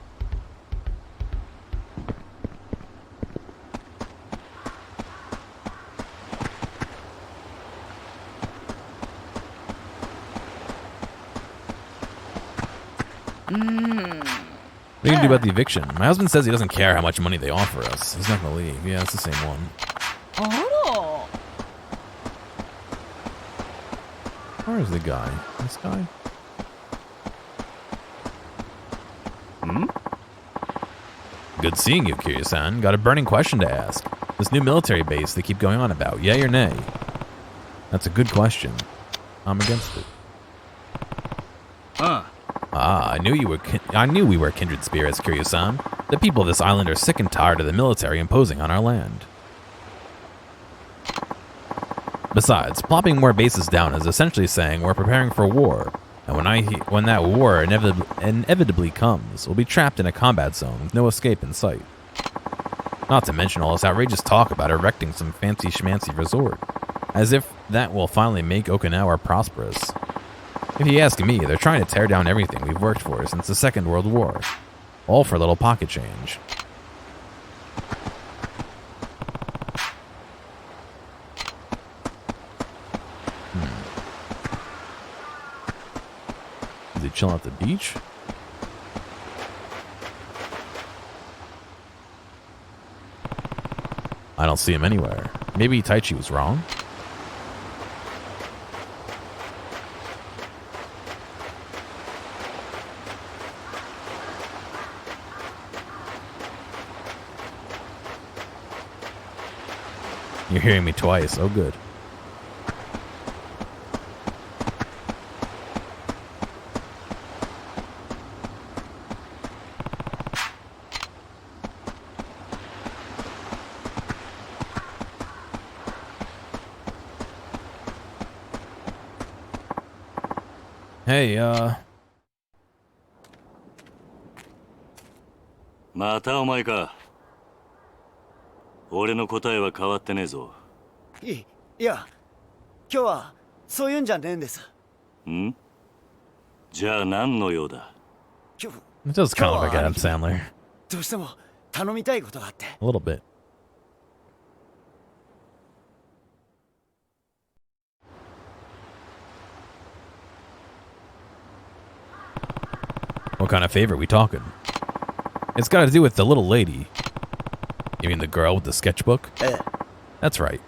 What are you gonna do about the eviction? My husband says he doesn't care how much money they offer us. He's not gonna leave. Yeah, it's the same one. Where is the guy? This guy? Good seeing you, Kiryu-san. Got a burning question to ask. This new military base they keep going on about, yay or nay? That's a good question. I'm against it. I knew we were kindred spirits, Kiryu-san. The people of this island are sick and tired of the military imposing on our land. Besides, plopping more bases down is essentially saying we're preparing for war. And when that war inevitably comes, we'll be trapped in a combat zone with no escape in sight. Not to mention all this outrageous talk about erecting some fancy schmancy resort. As if that will finally make Okinawa prosperous. If you ask me, they're trying to tear down everything we've worked for since the Second World War. All for a little pocket change. Is he chilling at the beach? I don't see him anywhere. Maybe Taichi was wrong? You're hearing me twice. Oh, good. Hey, またお前か。俺の答えは変わってねえぞ。いや、今日はそういうんじゃねえんです。ん？じゃあ何の用だ？ it does kind of like Adam Sandler. どうしても頼みたいことがあって。A little bit. What kind of favor are we talking? It's got to do with the little lady. You mean the girl with the sketchbook? That's right.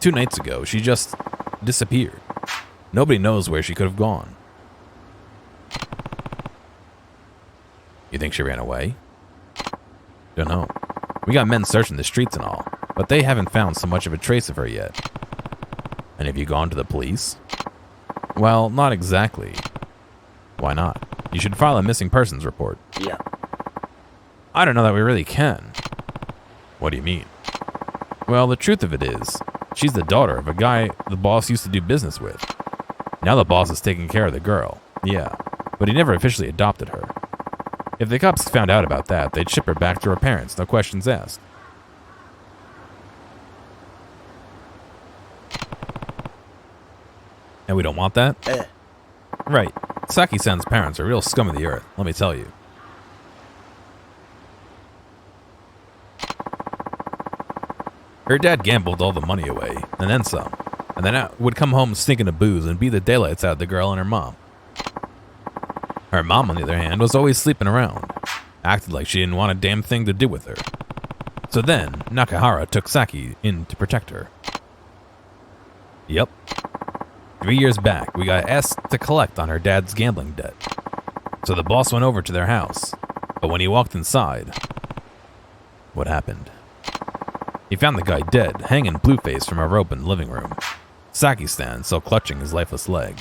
2 nights ago, she just disappeared. Nobody knows where she could have gone. You think she ran away? Don't know. We got men searching the streets and all, but they haven't found so much of a trace of her yet. And have you gone to the police? Well, not exactly. Why not? You should file a missing persons report. Yeah. I don't know that we really can. What do you mean? Well, the truth of it is, she's the daughter of a guy the boss used to do business with. Now the boss is taking care of the girl. Yeah, but he never officially adopted her. If the cops found out about that, they'd ship her back to her parents, no questions asked. And we don't want that? Right. Saki-san's parents are real scum of the earth, let me tell you. Her dad gambled all the money away, and then some. And then would come home stinking of booze and beat the daylights out of the girl and her mom. Her mom, on the other hand, was always sleeping around. Acted like she didn't want a damn thing to do with her. So then, Nakahara took Saki in to protect her. Yep. 3 years back, we got asked to collect on her dad's gambling debt. So the boss went over to their house. But when he walked inside, what happened? He found the guy dead, hanging blue-faced from a rope in the living room. Saki-san still clutching his lifeless leg.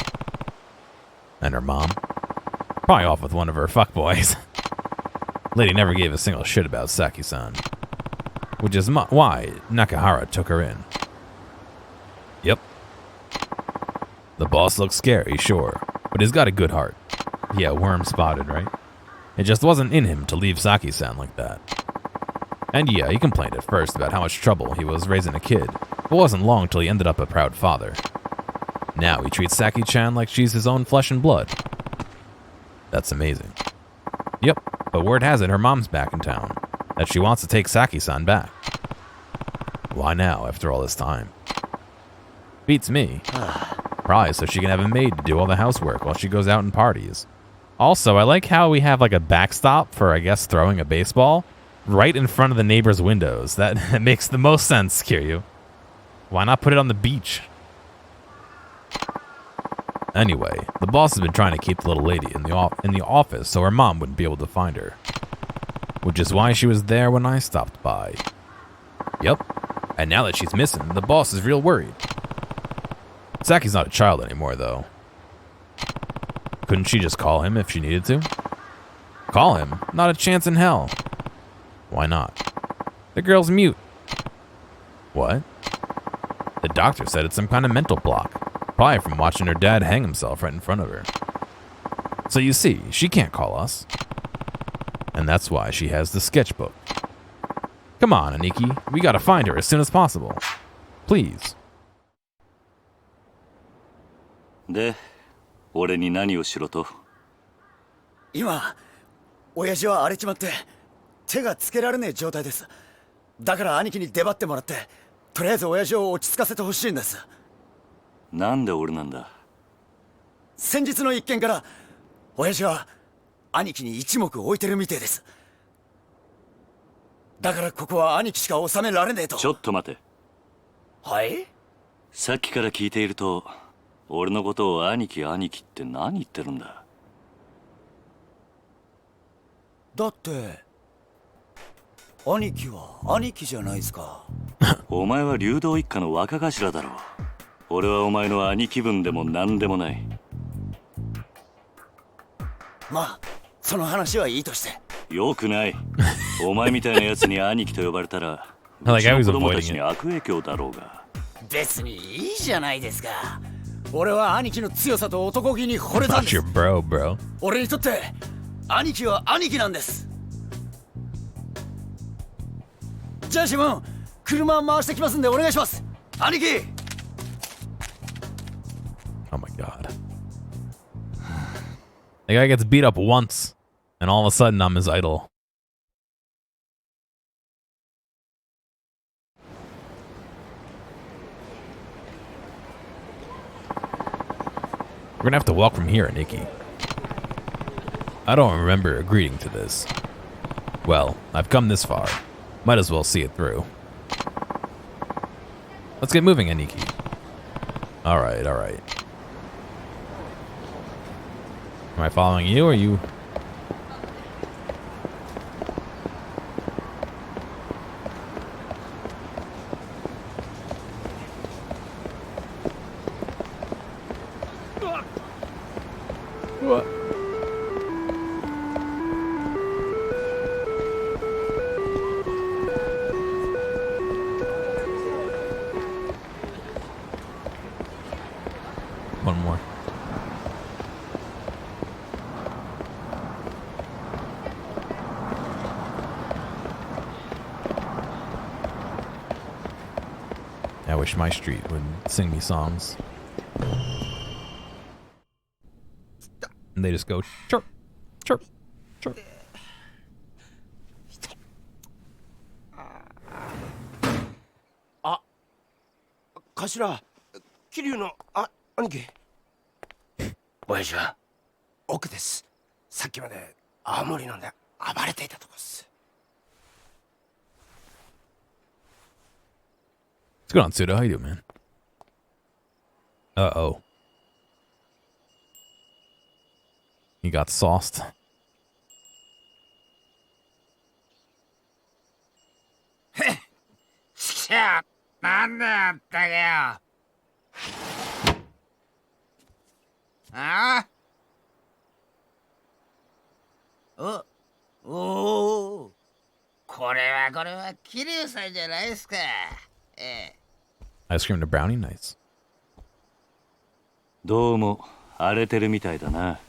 And her mom? Probably off with one of her fuckboys. Lady never gave a single shit about Saki-san. Which is why Nakahara took her in. Yep. The boss looks scary, sure, but he's got a good heart. Yeah, worm spotted, right? It just wasn't in him to leave Saki-san like that. And yeah, he complained at first about how much trouble he was raising a kid. It wasn't long till he ended up a proud father. Now he treats Saki-chan like she's his own flesh and blood. That's amazing. Yep, but word has it her mom's back in town, that she wants to take Saki-san back. Why now, after all this time? Beats me. Probably so she can have a maid to do all the housework while she goes out and parties. Also, I like how we have like a backstop for, I guess, throwing a baseball right in front of the neighbor's windows. That makes the most sense, Kiryu. Why not put it on the beach? Anyway, the boss has been trying to keep the little lady in the office so her mom wouldn't be able to find her. Which is why she was there when I stopped by. Yep, and now that she's missing, the boss is real worried. Saki's not a child anymore, though. Couldn't she just call him if she needed to? Call him? Not a chance in hell. Why not? The girl's mute. What? The doctor said it's some kind of mental block. Probably from watching her dad hang himself right in front of her. So you see, she can't call us. And that's why she has the sketchbook. Come on, Aniki. We gotta find her as soon as possible. Please. で、俺に何をしろと？今親父は荒れちまって手がつけられねえ状態です。だから兄貴に出張ってもらってとりあえず親父を落ち着かせてほしいんです。なんで俺なんだ？先日の一件から親父は兄貴に一目置いてるみてえです。だからここは兄貴しか収められねえと。ちょっと待て。はい？さっきから聞いていると、俺のことを兄貴兄貴って何言ってるんだ？だって兄貴は兄貴じゃないですか。お前は流動一家の若頭だろう。俺はお前の兄貴分でも何でもない。まあその話はいいとして。よくない。お前みたいなやつに兄貴と呼ばれたら、うち Like I の was 子供 avoiding たちに it. 悪影響だろうが。別にいいじゃないですか。俺は兄貴の強さと男気に惚れたん Not です。 your bro, bro. 俺にとって兄貴は兄貴なんです。じゃあシモン、車回してきますんでお願いします。兄貴。 Oh my god. The guy gets beat up once, and all of a sudden I'm his idol. We're gonna have to walk from here, Nikki. I don't remember agreeing to this. Well, I've come this far. Might as well see it through. Let's get moving, Aniki. Alright, alright. Am I following you or you? What? One more. I wish my street would sing me songs. And they just go chirp, chirp, chirp. 頭、桐生の兄貴。親父は奥です。さっきまで青森飲んで暴れていたとこっす。What's going on, Suda? How you doing, man? Uh-oh. He got sauced. Ice cream to brownie, nice. どうも荒れてるみたいだな。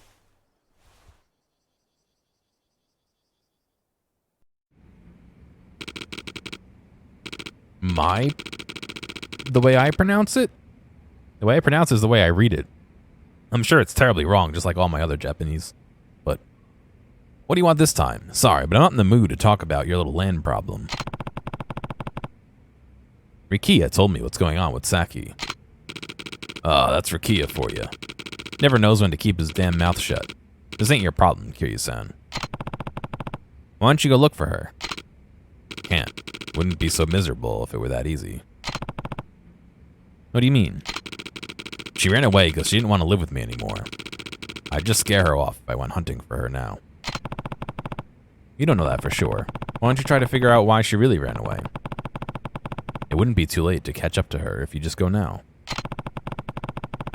The way I pronounce it? The way I pronounce it is the way I read it. I'm sure it's terribly wrong, just like all my other Japanese. But what do you want this time? Sorry, but I'm not in the mood to talk about your little land problem. Rikiya told me what's going on with Saki. That's Rikiya for you. Never knows when to keep his damn mouth shut. This ain't your problem, Kiryu-san. Why don't you go look for her? Can't. Wouldn't be so miserable if it were that easy. What do you mean? She ran away because she didn't want to live with me anymore. I'd just scare her off if I went hunting for her now. You don't know that for sure. Why don't you try to figure out why she really ran away? It wouldn't be too late to catch up to her if you just go now.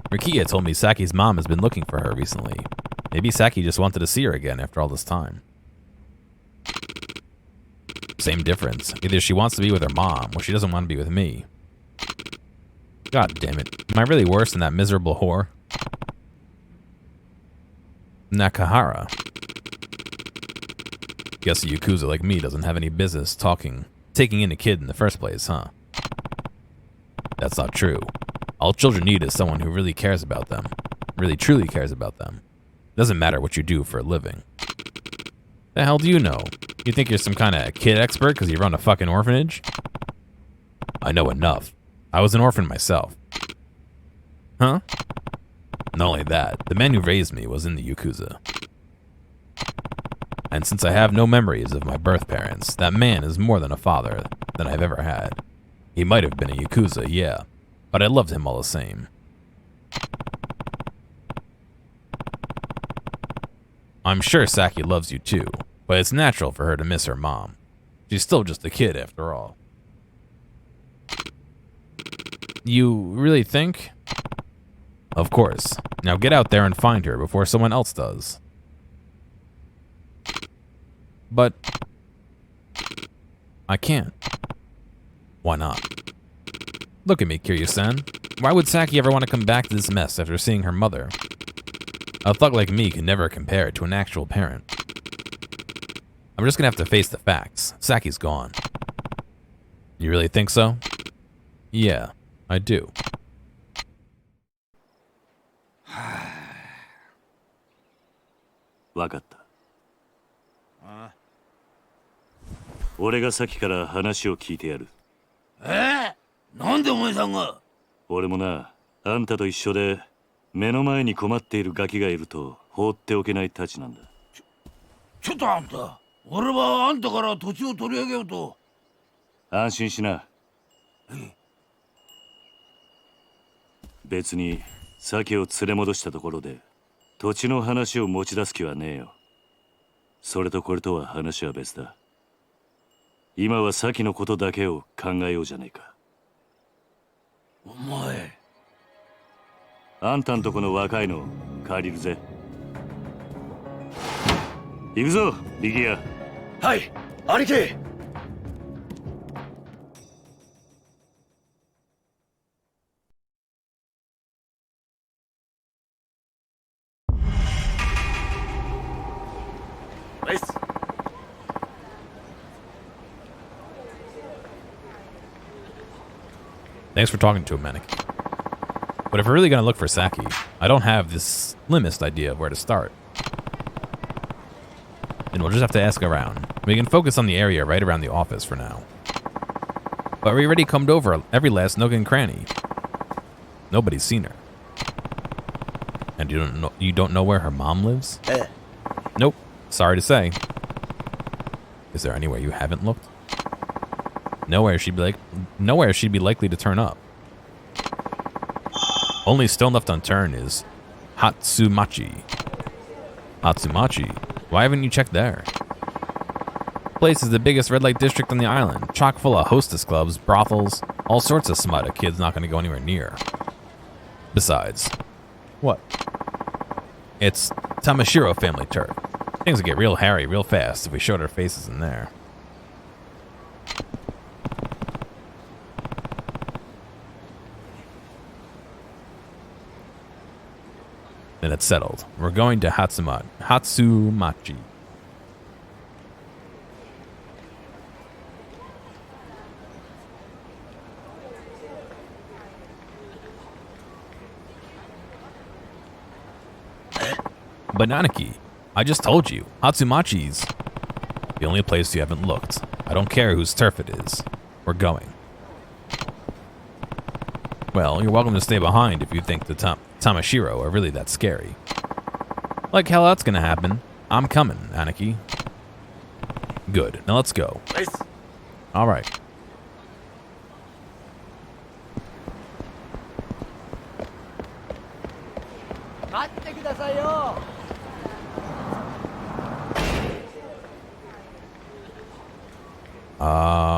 Rikiya told me Saki's mom has been looking for her recently. Maybe Saki just wanted to see her again after all this time. Same difference. Either she wants to be with her mom, or she doesn't want to be with me. God damn it. Am I really worse than that miserable whore? Nakahara. Guess a Yakuza like me doesn't have any business taking in a kid in the first place, huh? That's not true. All children need is someone who really cares about them. Really truly cares about them. Doesn't matter what you do for a living. The hell do you know? You think you're some kind of kid expert because you run a fucking orphanage? I know enough. I was an orphan myself. Huh? Not only that, the man who raised me was in the Yakuza. And since I have no memories of my birth parents, that man is more than a father than I've ever had. He might have been a Yakuza, yeah, but I loved him all the same. I'm sure Saki loves you too, but it's natural for her to miss her mom. She's still just a kid after all. You really think? Of course. Now get out there and find her before someone else does. But I can't. Why not? Look at me, Kiryu-san. Why would Saki ever want to come back to this mess after seeing her mother? A thug like me can never compare to an actual parent. I'm just gonna have to face the facts. Saki's gone. You really think so? Yeah, I do. わかった。俺がさっきから話を聞いてやる。なんでお前さんが？俺もな、あんたと一緒で目の前に困っているガキがいると放っておけないたちなんだ。ちょっとあんた、俺はあんたから土地を取り上げようと。安心しな。別に鮭を連れ戻したところで土地の話を持ち出す気はねえよ。それとこれとは話は別だ。今は鮭のことだけを考えようじゃねえか。お前、あんたんとこの若いの借りるぜ。行くぞ、リギア。はい、兄貴。Thanks for talking to him, Manic. But if we're really gonna look for Saki, I don't have this slimmest idea of where to start. And we'll just have to ask around. We can focus on the area right around the office for now. But we already combed over every last nook and cranny. Nobody's seen her. And you don't know where her mom lives? Nope. Sorry to say. Is there anywhere you haven't looked? Nowhere she'd be likely to turn up. Only stone left unturned is Hatsumachi. Hatsumachi? Why haven't you checked there? Place is the biggest red light district on the island, chock full of hostess clubs, brothels, all sorts of smut a kid's not going to go anywhere near. Besides, what? It's Tamashiro family turf. Things would get real hairy real fast if we showed our faces in there. Then it's settled. We're going to Hatsumachi. Bananaki, I just told you, Hatsumachi's the only place you haven't looked. I don't care whose turf it is. We're going. Well, you're welcome to stay behind if you think the Tamashiro are really that scary. Like hell that's gonna happen. I'm coming, Aniki. Good, now let's go. Nice. Alright.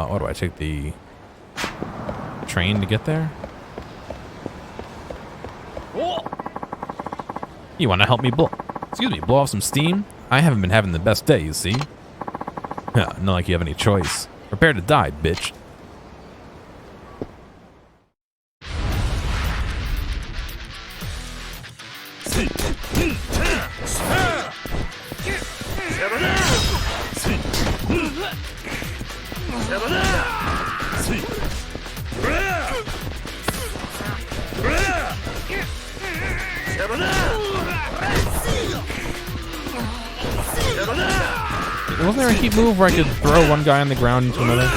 What do I take the train to get there? You want to help me blow off some steam? I haven't been having the best day, you see. Not like you have any choice. Prepare to die, bitch. Wasn't there a heat move where I could throw one guy on the ground into another?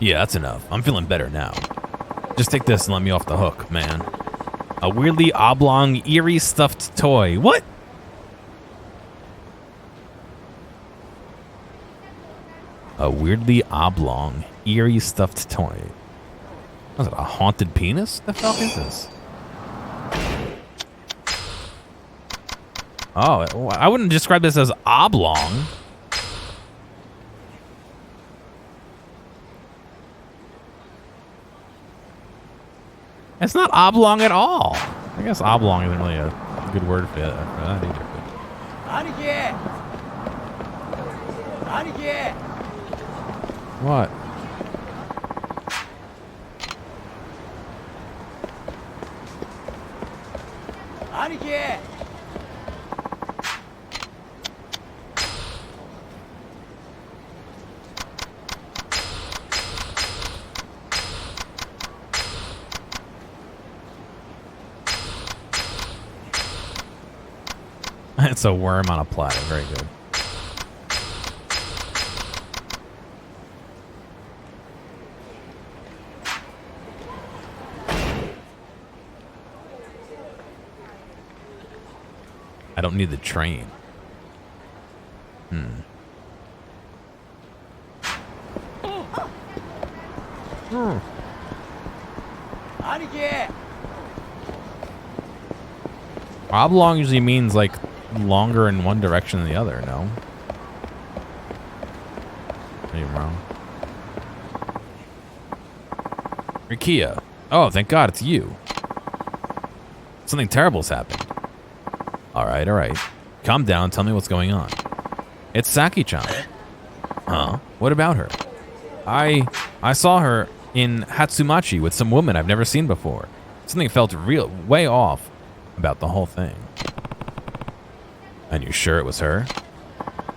Yeah, that's enough. I'm feeling better now. Just take this and let me off the hook, man. A weirdly oblong, eerie stuffed toy. What? A weirdly oblong, eerie stuffed toy. Was it a haunted penis? The fuck is this? Oh, I wouldn't describe this as oblong. It's not oblong at all. I guess oblong isn't really a good word for that either. What? It's a worm on a platter. Very good. I don't need the train. Oblong usually means like longer in one direction than the other, no? Maybe I'm wrong. Rikia. Oh, thank God, it's you. Something terrible's happened. Alright. Calm down, tell me what's going on. It's Saki-chan. Huh? What about her? I saw her in Hatsumachi with some woman I've never seen before. Something felt way off about the whole thing. And you're sure it was her?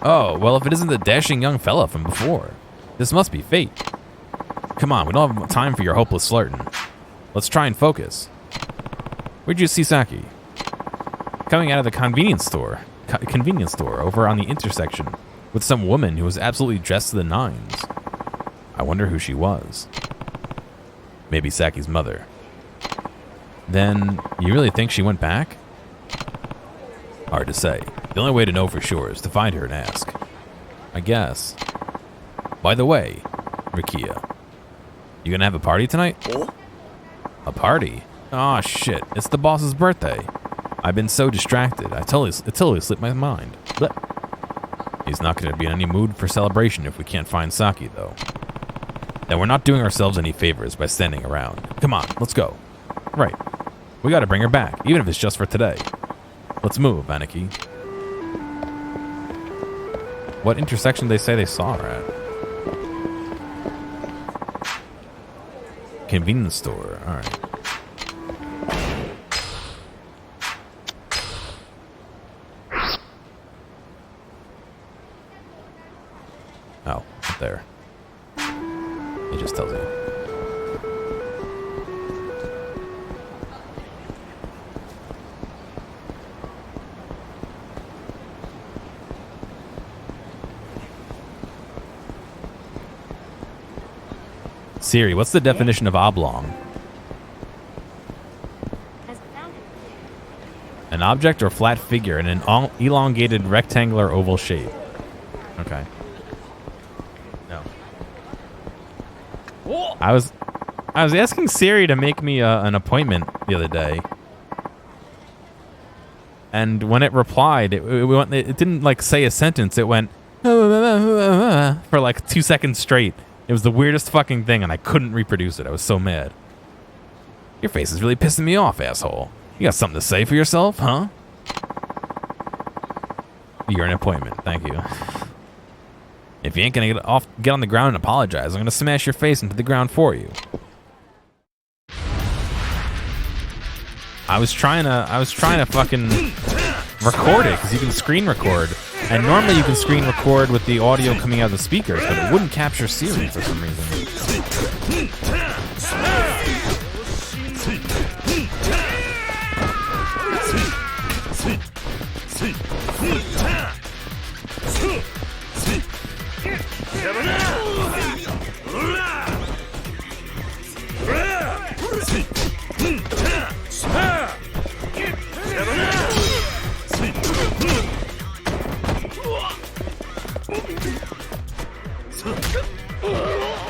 Oh, well, if it isn't the dashing young fella from before. This must be fate. Come on, we don't have time for your hopeless flirting. Let's try and focus. Where'd you see Saki? Coming out of the convenience store over on the intersection with some woman who was absolutely dressed to the nines. I wonder who she was. Maybe Saki's mother. Then, you really think she went back? Hard to say. The only way to know for sure is to find her and ask. I guess. By the way, Rikia, you gonna have a party tonight? Oh? A party? Aw, shit. It's the boss's birthday. I've been so distracted. It totally slipped my mind. Blech. He's not gonna be in any mood for celebration if we can't find Saki, though. Then we're not doing ourselves any favors by standing around. Come on, let's go. Right. We gotta bring her back, even if it's just for today. Let's move, Aniki. What intersection did they say they saw her at? Convenience store. Alright. Oh, up there. It just tells you. Siri, what's the definition of oblong? An object or flat figure in an elongated rectangular oval shape. Okay. No. I was asking Siri to make me an appointment the other day. And when it replied, it didn't like say a sentence. It went for like 2 seconds straight. It was the weirdest fucking thing, and I couldn't reproduce it. I was so mad. Your face is really pissing me off, asshole. You got something to say for yourself, huh? You're an appointment. Thank you. If you ain't gonna get on the ground and apologize, I'm gonna smash your face into the ground for you. I was trying to fucking record it because you can screen record, and normally you can screen record with the audio coming out of the speakers, but it wouldn't capture Siri for some reason.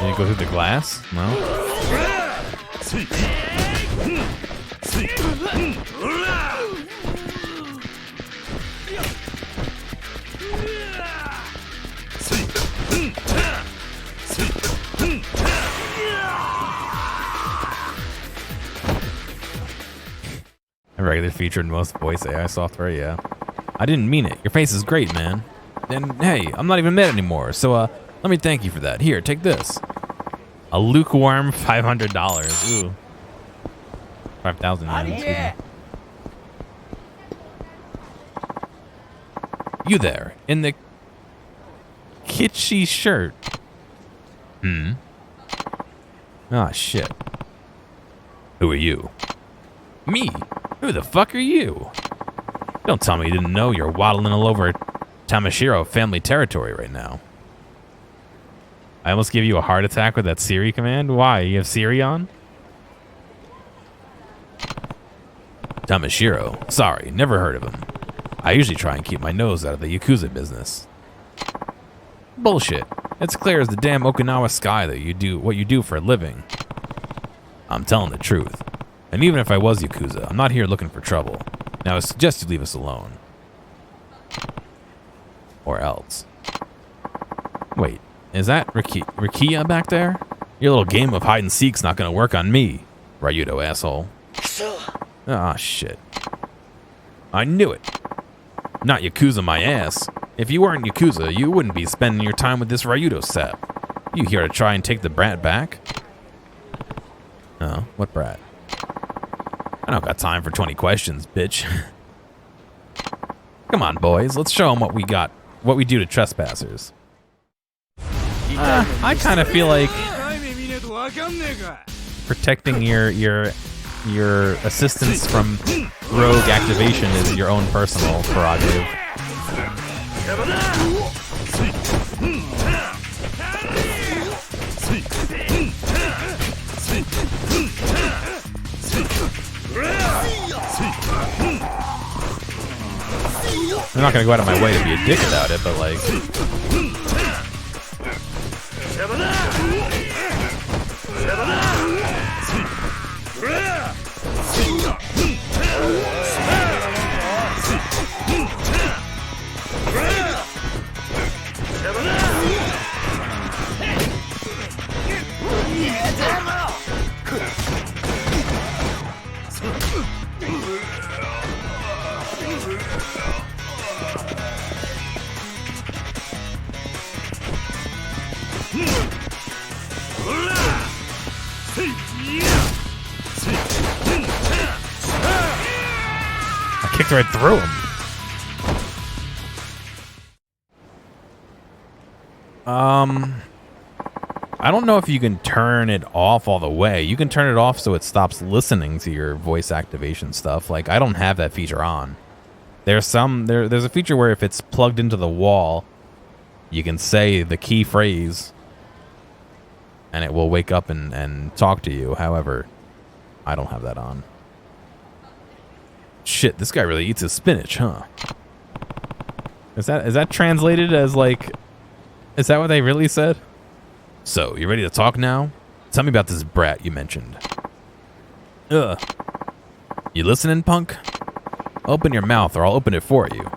Did you go through the glass? No. A regular feature in most voice AI software, yeah. I didn't mean it. Your face is great, man. And hey, I'm not even mad anymore, so let me thank you for that. Here, take this. A lukewarm $500. Ooh. 5,000. You there, in the kitschy shirt. Ah, shit. Who are you? Me? Who the fuck are you? Don't tell me you didn't know you're waddling all over Tamashiro family territory right now. I almost gave you a heart attack with that Siri command. Why? You have Siri on? Tamashiro. Sorry, never heard of him. I usually try and keep my nose out of the Yakuza business. Bullshit. It's clear as the damn Okinawa sky that you do what you do for a living. I'm telling the truth. And even if I was Yakuza, I'm not here looking for trouble. Now I suggest you leave us alone. Or else. Wait, is that Rikia back there? Your little game of hide and seek's not gonna work on me, Ryudo asshole. Ah, shit. I knew it. Not Yakuza my ass. If you weren't Yakuza, you wouldn't be spending your time with this Ryudo sap. You here to try and take the brat back? Oh, what brat? I don't got time for 20 questions, bitch. Come on, boys. Let's show them what we got. What we do to trespassers. I kind of feel like protecting your assistance from rogue activation is your own personal prerogative. I'm not gonna go out of my way to be a dick about it, but like. I kicked right through him. I don't know if you can turn it off all the way. You can turn it off so it stops listening to your voice activation stuff. Like, I don't have that feature on. There's a feature where if it's plugged into the wall, you can say the key phrase and it will wake up and talk to you. However, I don't have that on. Shit, this guy really eats his spinach, huh? Is that translated as like, is that what they really said? So, you ready to talk now? Tell me about this brat you mentioned. Ugh. You listening, punk? Open your mouth or I'll open it for you.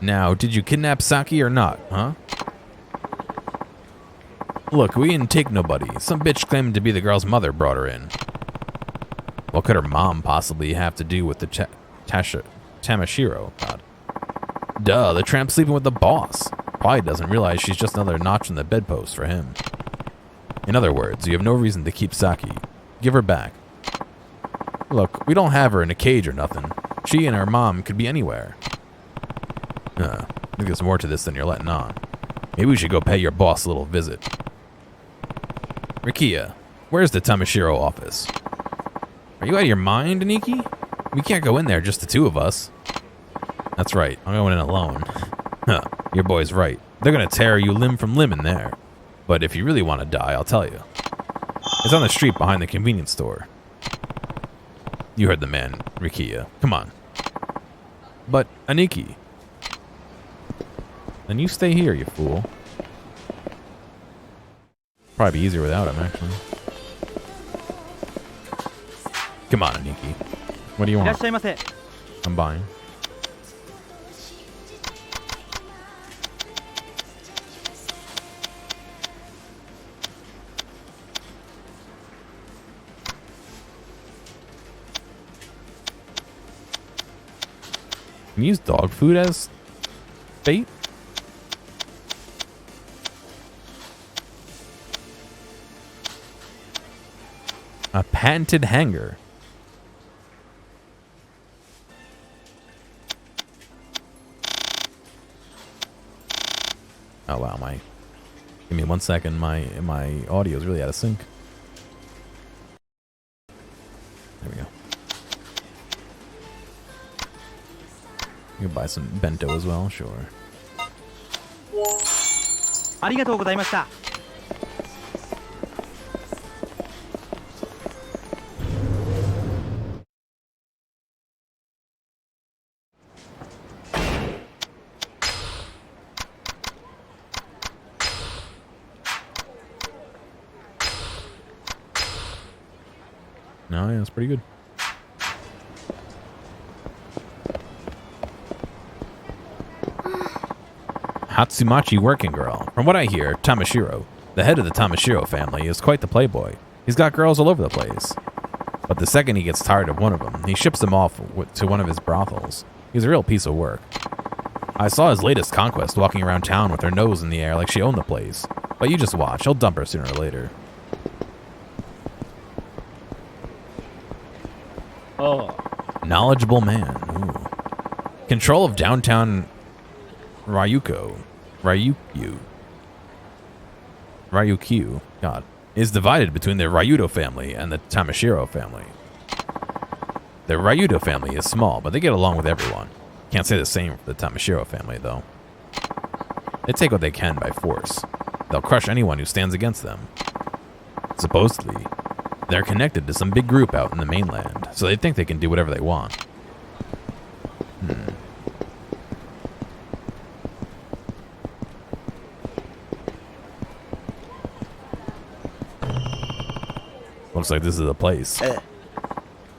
Now, did you kidnap Saki or not, huh? Look, we didn't take nobody. Some bitch claiming to be the girl's mother brought her in. What could her mom possibly have to do with the Tamashiro? God. Duh, the tramp sleeping with the boss. Probably doesn't realize she's just another notch in the bedpost for him. In other words, you have no reason to keep Saki. Give her back. Look, we don't have her in a cage or nothing. She and her mom could be anywhere. I think there's more to this than you're letting on. Maybe we should go pay your boss a little visit. Rikia, where's the Tamashiro office? Are you out of your mind, Aniki? We can't go in there, just the two of us. That's right, I'm going in alone. Huh, your boy's right. They're gonna tear you limb from limb in there. But if you really want to die, I'll tell you. It's on the street behind the convenience store. You heard the man, Rikia. Come on. But, Aniki. Then you stay here, you fool. Probably be easier without him, actually. Come on, Aniki. What do you want? I'm buying. Can you use dog food as bait? A patented hanger. Oh wow, give me 1 second, my audio is really out of sync. There we go. You can buy some bento as well, sure. No, yeah, that's pretty good. Hatsumachi working girl. From what I hear, Tamashiro, the head of the Tamashiro family, is quite the playboy. He's got girls all over the place. But the second he gets tired of one of them, he ships them off to one of his brothels. He's a real piece of work. I saw his latest conquest walking around town with her nose in the air like she owned the place. But you just watch, he'll dump her sooner or later. Oh. Knowledgeable man. Ooh. Control of downtown Ryukyu. Ryukyu, God, is divided between the Ryudo family and the Tamashiro family. The Ryudo family is small, but they get along with everyone. Can't say the same for the Tamashiro family, though. They take what they can by force. They'll crush anyone who stands against them. Supposedly, they're connected to some big group out in the mainland, so they think they can do whatever they want. Looks like this is the place.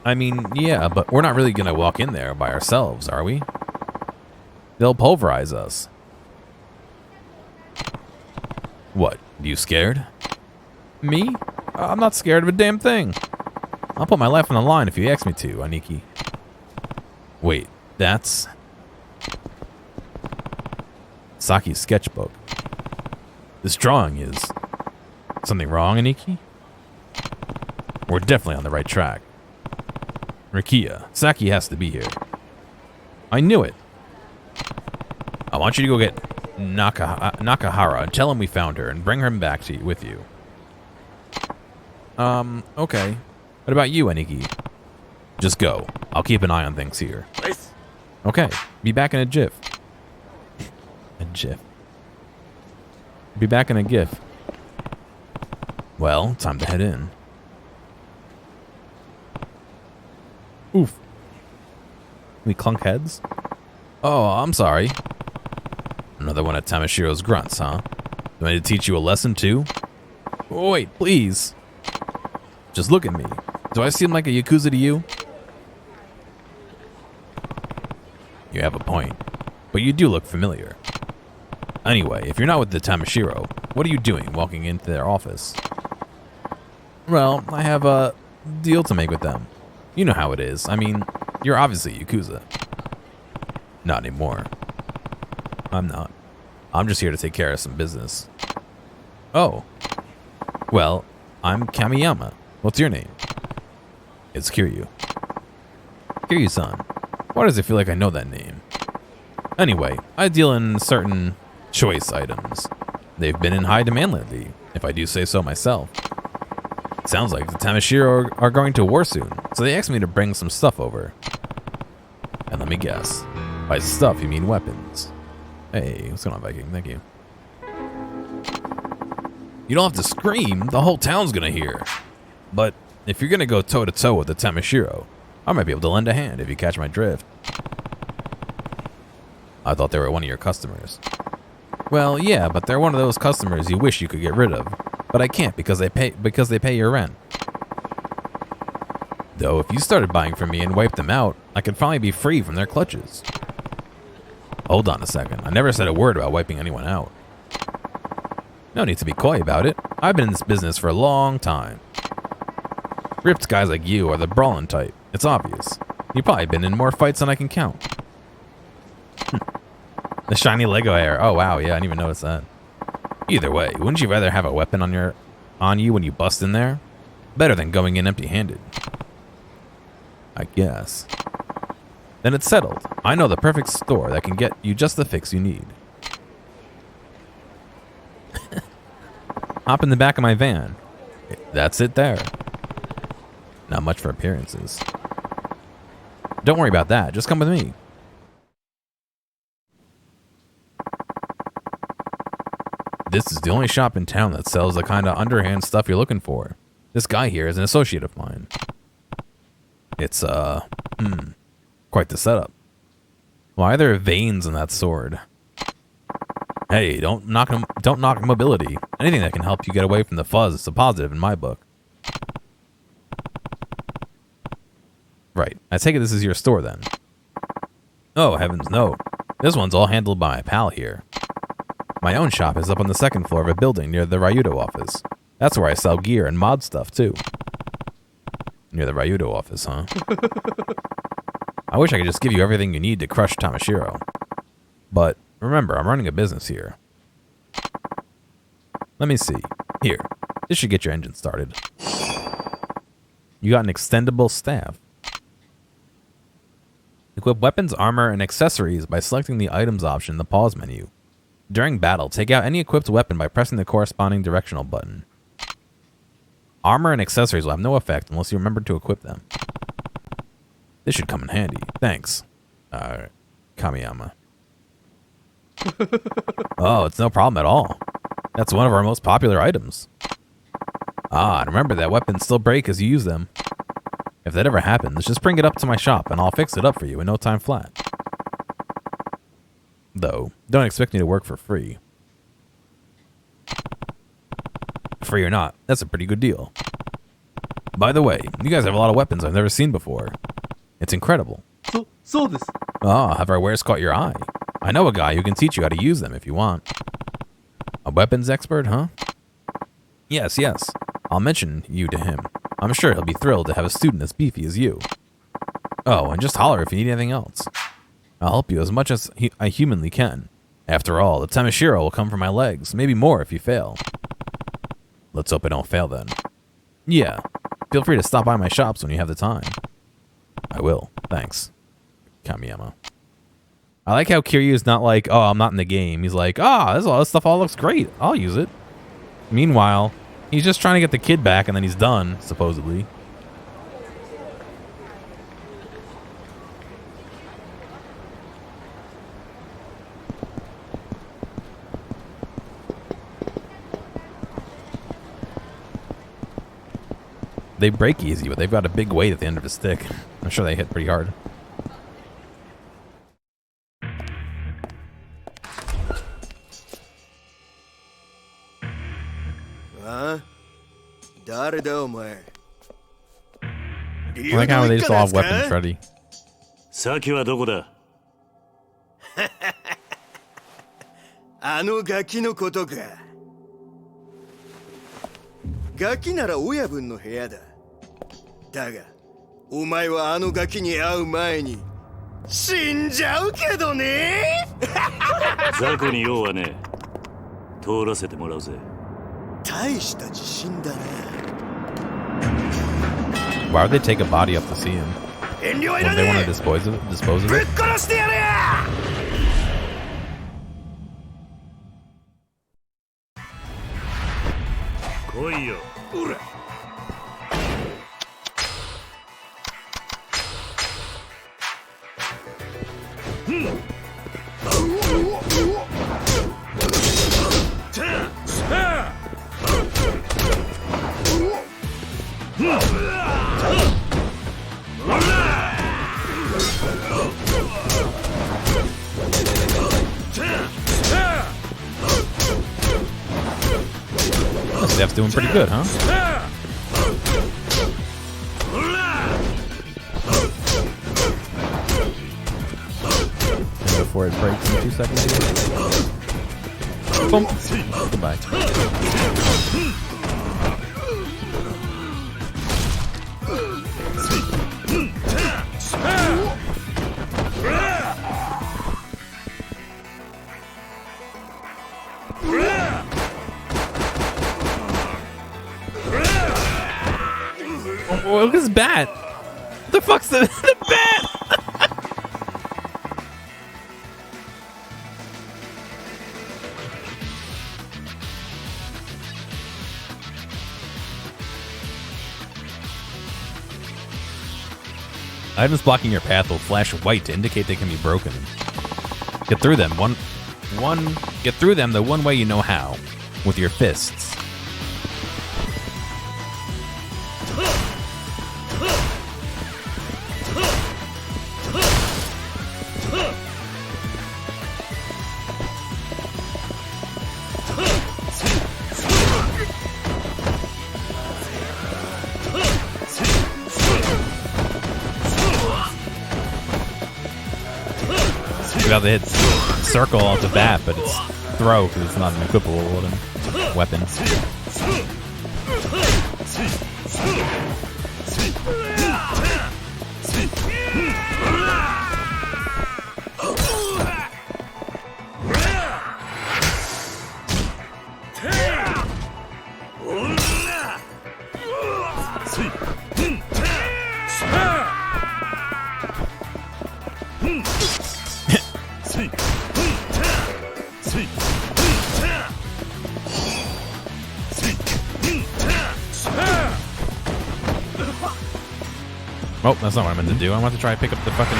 I mean, yeah, but we're not really gonna walk in there by ourselves, are we? They'll pulverize us. What, you scared? Me? I'm not scared of a damn thing. I'll put my life on the line if you ask me to, Aniki. Wait, that's... Saki's sketchbook. This drawing is... Something wrong, Aniki? We're definitely on the right track. Rikia, Saki has to be here. I knew it. I want you to go get Nakahara and tell him we found her and bring her back to you with you. Okay. What about you, Aniki? Just go. I'll keep an eye on things here. Nice. Okay. Be back in a jiff. A jiff. Be back in a gif. Well, time to head in. Oof. We clunk heads? Oh, I'm sorry. Another one of Tamashiro's grunts, huh? Do I need to teach you a lesson too? Oh, wait, please. Just look at me. Do I seem like a Yakuza to you? You have a point. But you do look familiar. Anyway, if you're not with the Tamashiro, what are you doing walking into their office? Well, I have a deal to make with them. You know how it is. I mean, you're obviously Yakuza. Not anymore. I'm not. I'm just here to take care of some business. Oh. Well, I'm Kamiyama. What's your name? It's Kiryu. Kiryu-san. Why does it feel like I know that name? Anyway, I deal in certain choice items. They've been in high demand lately, if I do say so myself. Sounds like the Tamashiro are going to war soon, so they asked me to bring some stuff over. And let me guess. By stuff, you mean weapons. Hey, what's going on, Viking? Thank you. You don't have to scream. The whole town's gonna hear. But if you're gonna go toe-to-toe with the Tamashiro, I might be able to lend a hand if you catch my drift. I thought they were one of your customers. Well, yeah, but they're one of those customers you wish you could get rid of. But I can't because they pay your rent. Though if you started buying from me and wiped them out, I could finally be free from their clutches. Hold on a second. I never said a word about wiping anyone out. No need to be coy about it. I've been in this business for a long time. Ripped guys like you are the brawling type. It's obvious. You've probably been in more fights than I can count. The shiny Lego hair. Oh wow, yeah, I didn't even notice that. Either way, wouldn't you rather have a weapon on you when you bust in there? Better than going in empty-handed. I guess. Then it's settled. I know the perfect store that can get you just the fix you need. Hop in the back of my van. That's it there. Not much for appearances. Don't worry about that. Just come with me. This is the only shop in town that sells the kind of underhand stuff you're looking for. This guy here is an associate of mine. It's, quite the setup. Why are there veins in that sword? Hey, don't knock mobility. Anything that can help you get away from the fuzz is a positive in my book. Right. I take it this is your store then. Oh, heavens no. This one's all handled by my pal here. My own shop is up on the second floor of a building near the Ryudo office. That's where I sell gear and mod stuff too. Near the Ryudo office, huh? I wish I could just give you everything you need to crush Tamashiro. But remember, I'm running a business here. Let me see. Here, this should get your engine started. You got an extendable staff. Equip weapons, armor, and accessories by selecting the items option in the pause menu. During battle, take out any equipped weapon by pressing the corresponding directional button. Armor and accessories will have no effect unless you remember to equip them. This should come in handy. Thanks. Kamiyama. Oh, it's no problem at all. That's one of our most popular items. Ah, and remember that weapons still break as you use them. If that ever happens, just bring it up to my shop and I'll fix it up for you in no time flat. Though, don't expect me to work for free. Free or not, that's a pretty good deal. By the way, you guys have a lot of weapons I've never seen before. It's incredible. Ah, have our wares caught your eye? I know a guy who can teach you how to use them if you want. A weapons expert, huh? Yes. I'll mention you to him. I'm sure he'll be thrilled to have a student as beefy as you. Oh, and just holler if you need anything else. I'll help you as much as I humanly can. After all, the Tamashiro will come from my legs, maybe more if you fail. Let's hope I don't fail then. Yeah, feel free to stop by my shops when you have the time. I will, thanks. Kamiyama. I like how Kiryu's not like, oh, I'm not in the game. He's like, this stuff all looks great. I'll use it. Meanwhile, he's just trying to get the kid back and then he's done, supposedly. They break easy, but they've got a big weight at the end of a stick. I'm sure they hit pretty hard. Huh? I like how they just all have weapons ready. 先はどこだ？あのガキのことか。ガキなら親分の部屋だ。だが、お前はあのガキに会う前に死んじゃうけどね。雑魚に用はねえ。通らせてもらうぜ。大した自信だな。Why would they take a body up to see him? 遠慮はい When ら they ね want え。 to dispose of ぶっ it? 殺してやれや。来いよ。ほら。Steph's doing pretty good, huh? And before it breaks in 2 seconds. Boom. Goodbye. Oh, look at his bat. What the fuck's the bat? Items blocking your path will flash white to indicate they can be broken. Get through them. Get through them the one way you know how, with your fists. About to hit circle off the bat, but it's throw because it's not an equipable weapon. Oh, that's not what I meant to do. I want to try to pick up the fucking...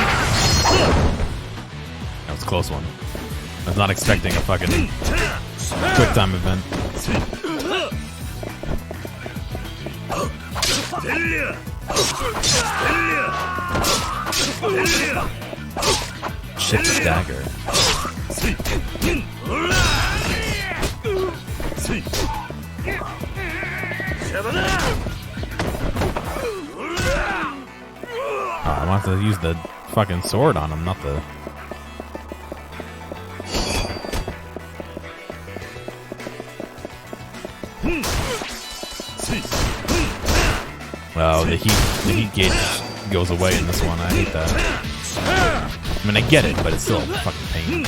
That was a close one. I was not expecting a fucking quick time event. Shit, dagger. Oh, I want to use the fucking sword on him, not the... Oh, the heat gauge goes away in this one. I hate that. I mean, I get it, but it's still a fucking pain.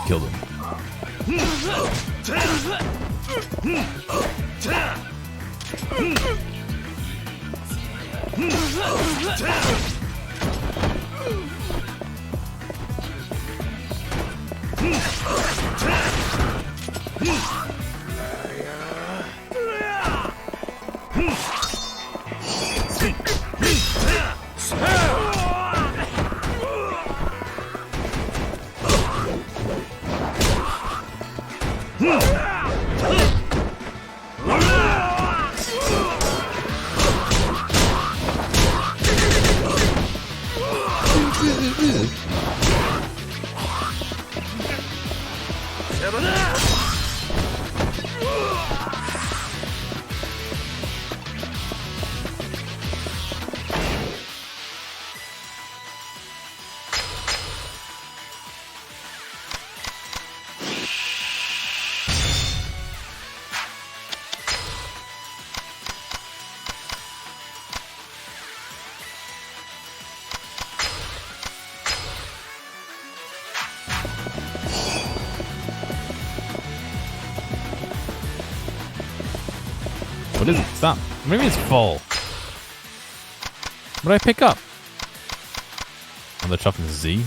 Killed him. What is it? Stop. Maybe it's full. What did I pick up? Oh, the chuffing Z?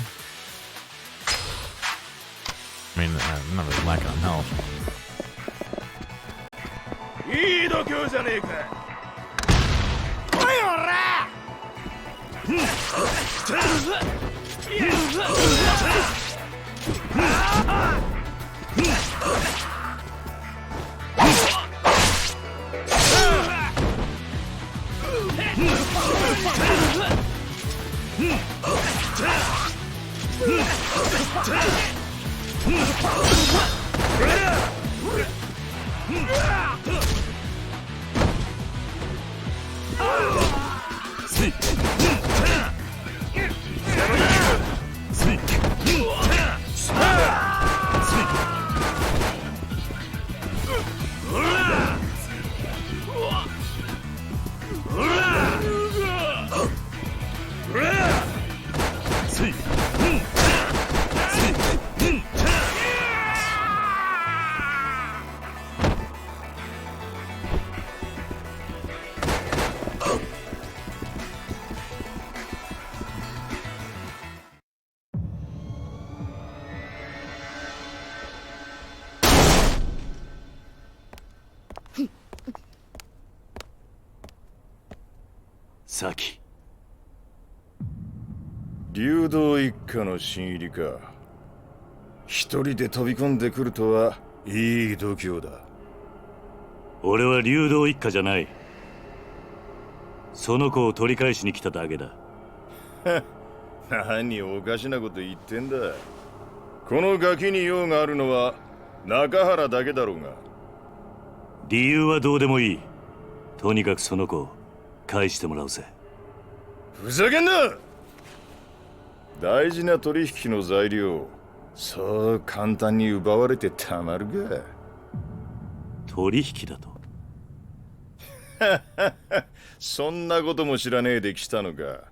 I mean, I'm not really lacking on health. 先。流動一家の新入りか。一人で飛び込んでくるとはいい度胸だ。俺は流動一家じゃない。その子を取り返しに来ただけだ。何おかしなこと言ってんだ。このガキに用があるのは中原だけだろうが。理由はどうでもいい。とにかくその子を返してもらうぜ。ふざけんな。大事な取引の材料、そう簡単に奪われてたまるか。取引だと。そんなことも知らねえで来たのか。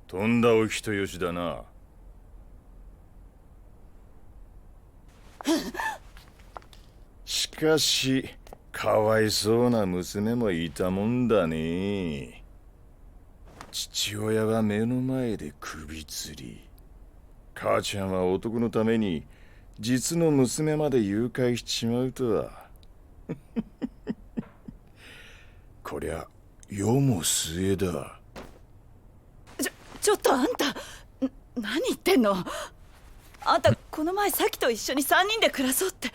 とんだお人よしだな。しかしかわいそうな娘もいたもんだね。父親は目の前で首吊り、母ちゃんは男のために実の娘まで誘拐しちまうとは。こりゃ世も末だ。ちょっとあんた、何言ってんの？あんたこの前サキと一緒に3人で暮らそうって。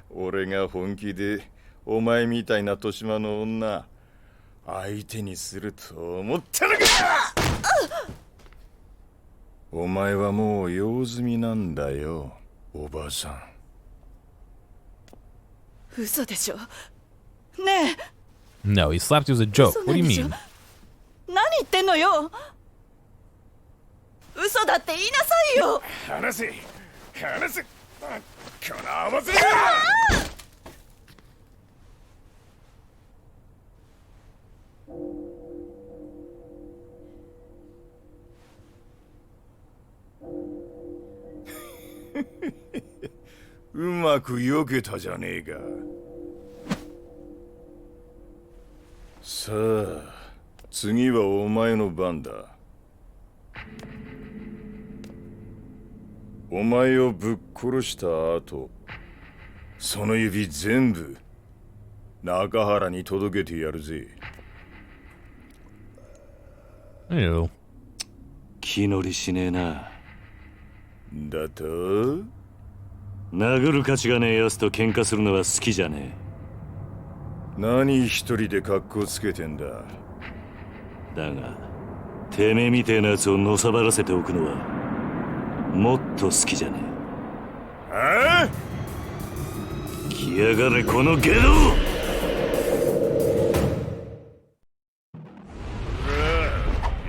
俺が本気でお前みたいな年増の女相手にすると思ったのか。お前はもう用済みなんだよ、おばさん。嘘でしょ。ねえ。 No, he slapped you as a joke. 嘘 What な do ん you でしょ？ mean? 何言ってんのよ。嘘だって言いなさいよ。話せ話せ、この合わせ。うまく避けたじゃねえか。さあ次はお前の番だ。お前をぶっ殺した後、その指全部中原に届けてやるぜ。Ew. 気乗りしねえな。だと殴る価値がねえ奴と喧嘩するのは好きじゃね何一人で格好つけてんだ。え。だがてめえみてえな奴をのさばらせておくのはもっと好きじゃねえ。ああ、来やがれこのゲド。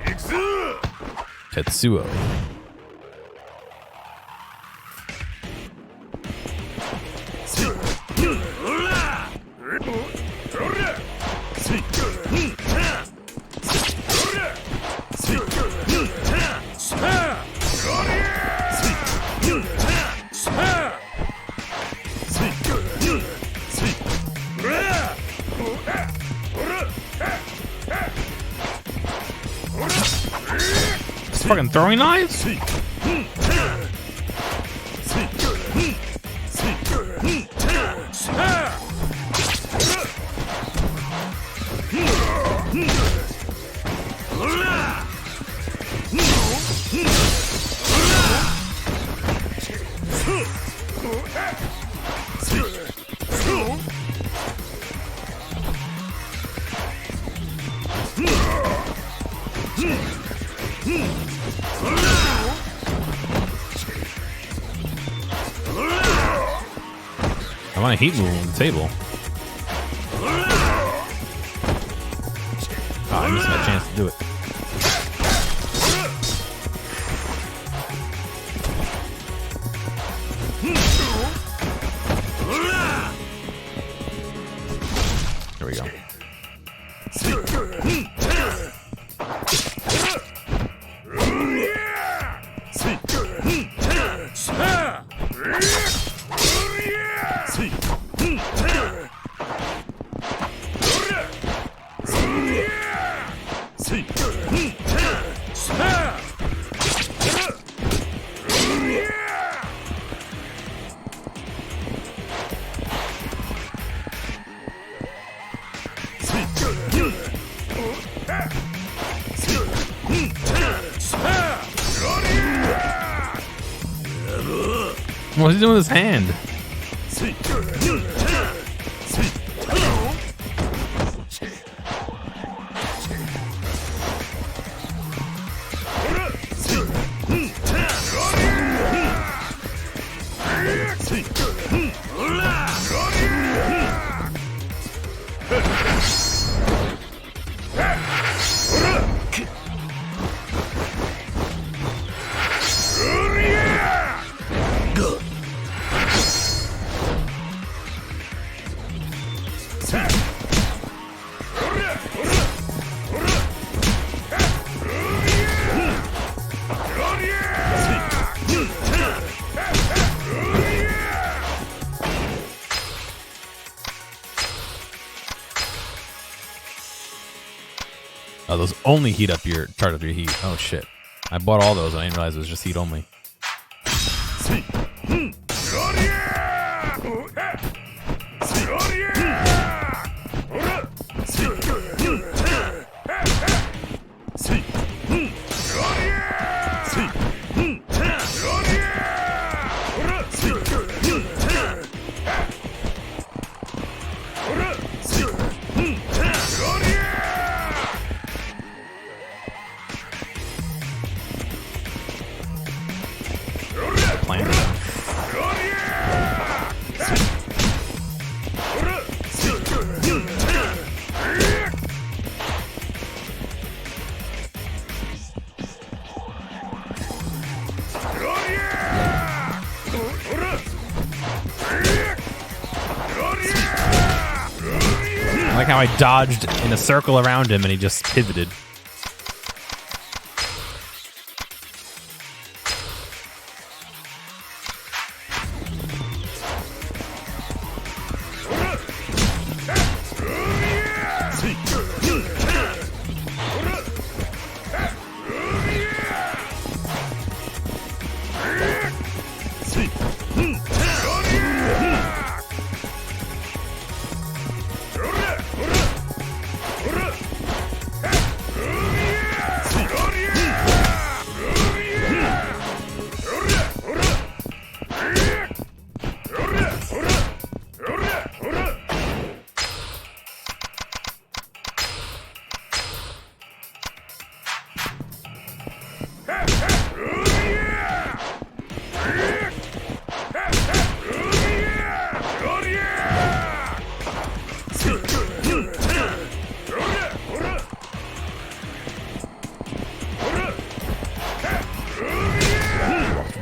行くぞ。 Tetsuo. He's fucking throwing knives? I want a heat move on the table. Oh, I missed my chance to do it. There we go. What's he doing with his hand? Oh, those only heat up your chart up your heat. Oh shit. I bought all those. I didn't realize it was just heat only. I like how I dodged in a circle around him and he just pivoted.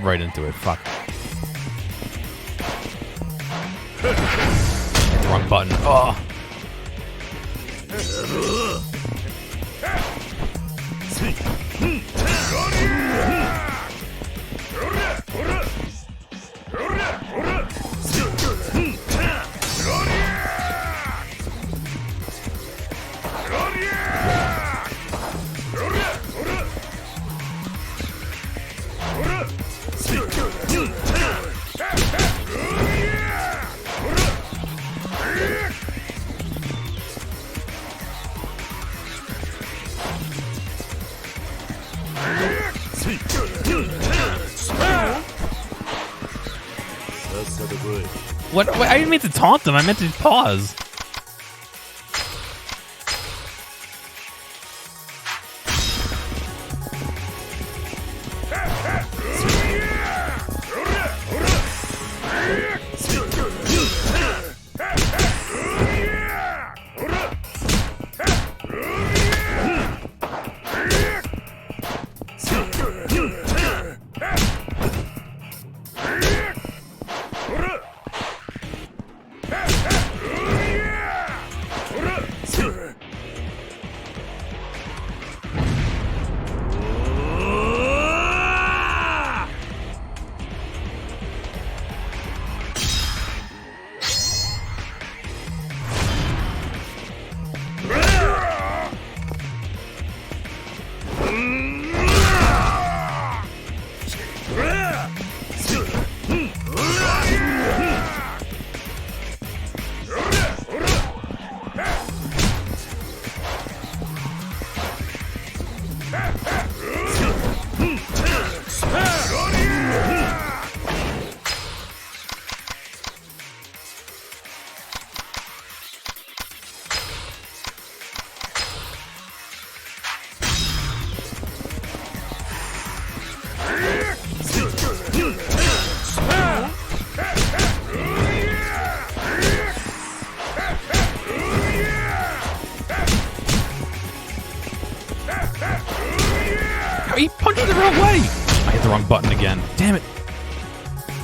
Right into it. Fuck. Wrong button. Oh. What? I didn't mean to taunt them. I meant to pause. the wrong way! I hit the wrong button again. Damn it.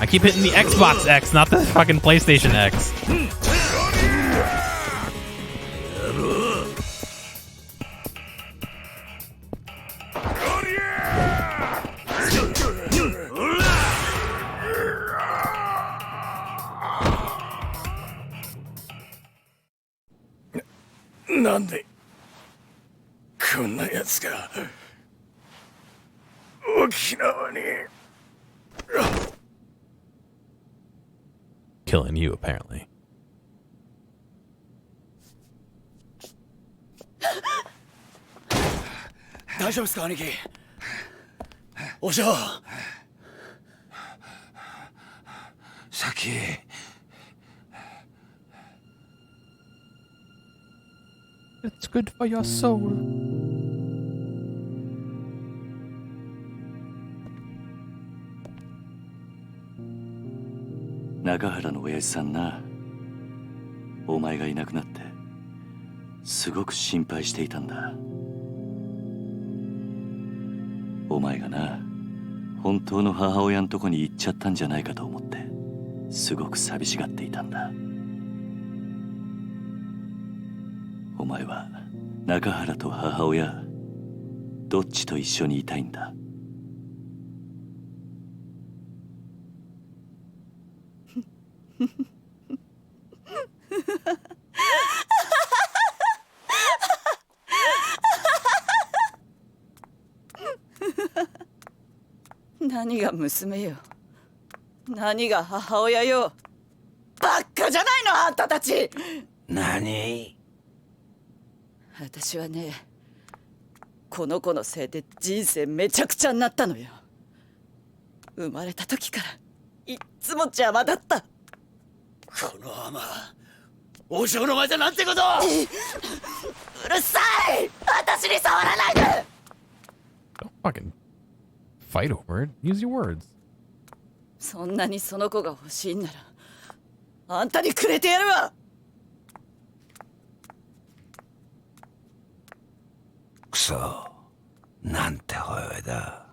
I keep hitting the Xbox X, not the fucking PlayStation X.なんでこんなやつが沖縄に。 Killing you, apparently. 大丈夫ですか兄貴。お嬢。さき。It's good for your soul. 中原の親父さんな、お前がいなくなってすごく心配していたんだ。お前がな、本当の母親のとこに行っちゃったんじゃないかと思ってすごく寂しがっていたんだ。お前は中原と母親どっちと一緒にいたいんだ。何が娘よ、何が母親よ。バッカじゃないのあんたたち。何？私はね、この子のせいで人生めちゃくちゃになったのよ。生まれた時からいっつも邪魔だった。このアマ、王将の前でなんてこと。うるさい、私に触らないで。 Don't fucking fight over it. Use your words. そんなにその子が欲しいんならあんたにくれてやるわ。くそ、なんて母親だ。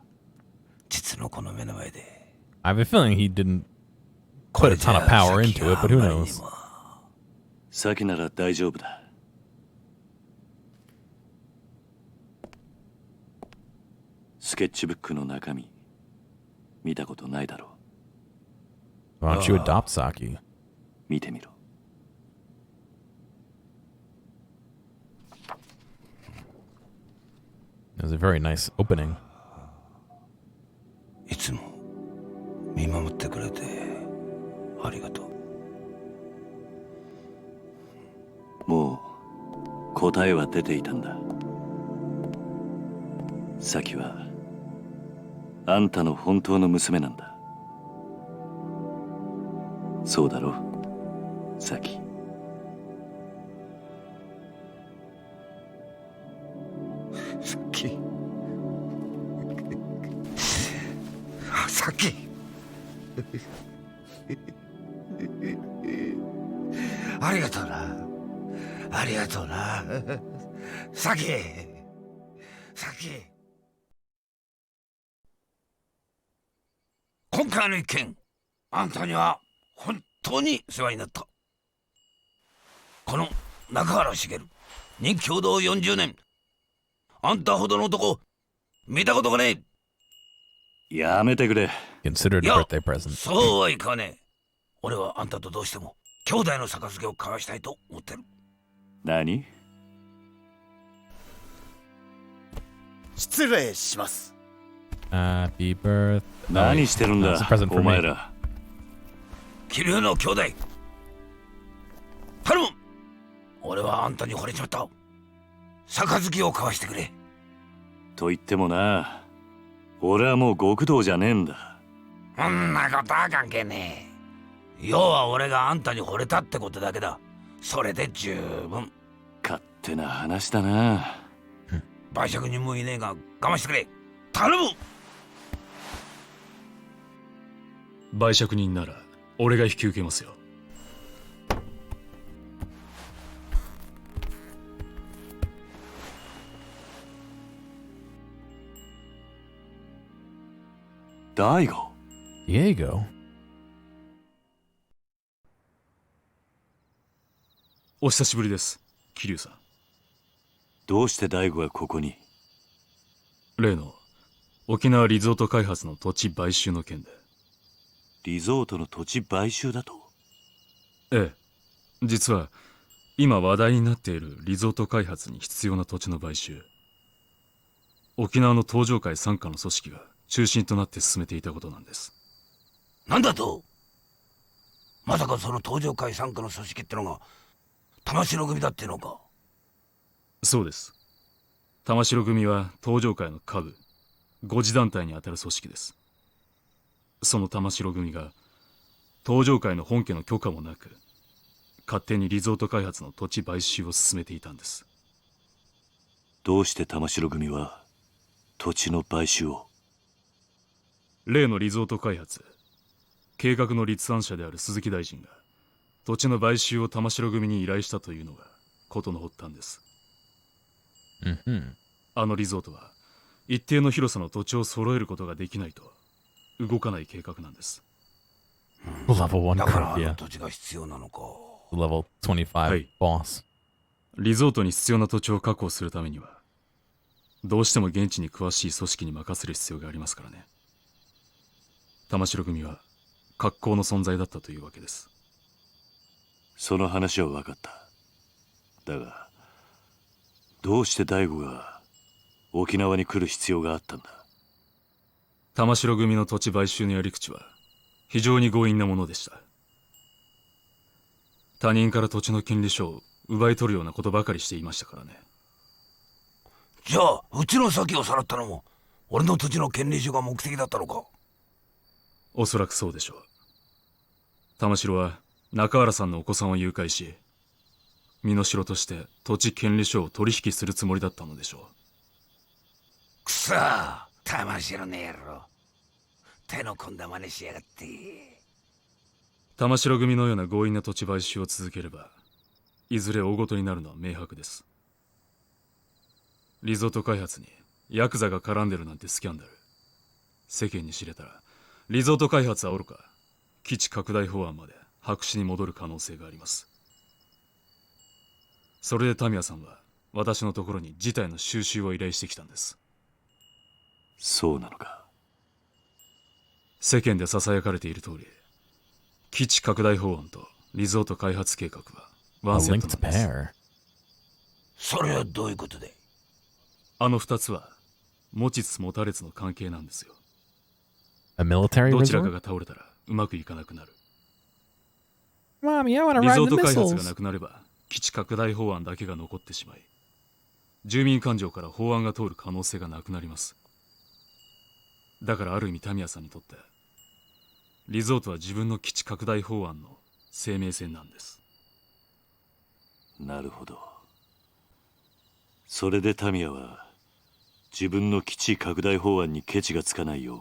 実の子の目の前で。 I have a feeling he didn't put a ton of power into it, but who knows? 先なら大丈夫だ。スケッチブックの中身見たことないだろう。 Why don't you adopt Saki? 見てみろ。It was a very nice opening. いつも見守ってくれてありがとう。もう答えは出ていたんだ。サキはあんたの本当の娘なんだ。そうだろ、サキ。さっきありがとうな、ありがとうな、さきさき。今回の一件、あんたには本当に世話になった。この中原茂、任共同40年、あんたほどの男見たことがねえ。やめてくれ。 Considered a birthday present. そうはいかねえ。俺はあんたとどうしても兄弟の杯を交わしたいと思ってる。何？失礼します。 Happy birthday. 何してるんだ That's a present for お前 me. ら。桐生の兄弟頼む。俺はあんたに惚れちまった。杯を交わしてくれ。と言ってもな、俺はもう極道じゃねえんだ。そんなことは関係ねえ。要は俺があんたに惚れたってことだけだ。それで十分。勝手な話だな。売借人もいねえが我慢してくれ。頼む。売借人なら俺が引き受けますよ。大悟。 Diego. お久しぶりです、桐生さん。どうして大悟がここに？例の沖縄リゾート開発の土地買収の件で。リゾートの土地買収だと？ええ、実は今話題になっているリゾート開発に必要な土地の買収、沖縄の東上会傘下の組織が中心となって進めていたことなんです。なんだと？まさかその東上会傘下の組織ってのが玉城組だってのか？そうです。玉城組は東上会の下部5次団体にあたる組織です。その玉城組が東上会の本家の許可もなく勝手にリゾート開発の土地買収を進めていたんです。どうして玉城組は土地の買収を？例のリゾート開発計画の立案者である鈴木大臣が土地の買収を玉城組に依頼したというのが事の発端です。あのリゾートは一定の広さの土地を揃えることができないと動かない計画なんです。Level 1だからあ curve, の yeah. 土地が必要なのか。Level 25 Hey. boss. リゾートに必要な土地を確保するためにはどうしても現地に詳しい組織に任せる必要がありますからね。玉城組は格好の存在だったというわけです。その話は分かった。だがどうして大悟が沖縄に来る必要があったんだ？玉城組の土地買収のやり口は非常に強引なものでした。他人から土地の権利書を奪い取るようなことばかりしていましたからね。じゃあうちの先をさらったのも俺の土地の権利書が目的だったのか？おそらくそうでしょう。玉城は中原さんのお子さんを誘拐し身代として土地権利書を取引するつもりだったのでしょう。くそー、玉城の野郎、手の込んだ真似しやがって。玉城組のような強引な土地買収を続ければいずれ大事になるのは明白です。リゾート開発にヤクザが絡んでるなんてスキャンダル、世間に知れたらリゾート開発はおろか基地拡大法案まで白紙に戻る可能性があります。それでタミヤさんは私のところに事態の収拾を依頼してきたんです。そうなのか。世間でささやかれている通り基地拡大法案とリゾート開発計画はワ A ンセット linked なんです。 pair. それはどういうことで？あの二つは持ちつ持たれつの関係なんですよ。 A military どちらか resort? が倒れたらうまくいかなくなる。 Mommy, I want to リ ride ゾー the ト開発が missiles. なくなれば基地拡大法案だけが残ってしまい住民感情から法案が通る可能性がなくなります。だからある意味タミヤさんにとってリゾートは自分の基地拡大法案の生命線なんです。なるほど。それでタミヤは自分の基地拡大法案にケチがつかないよう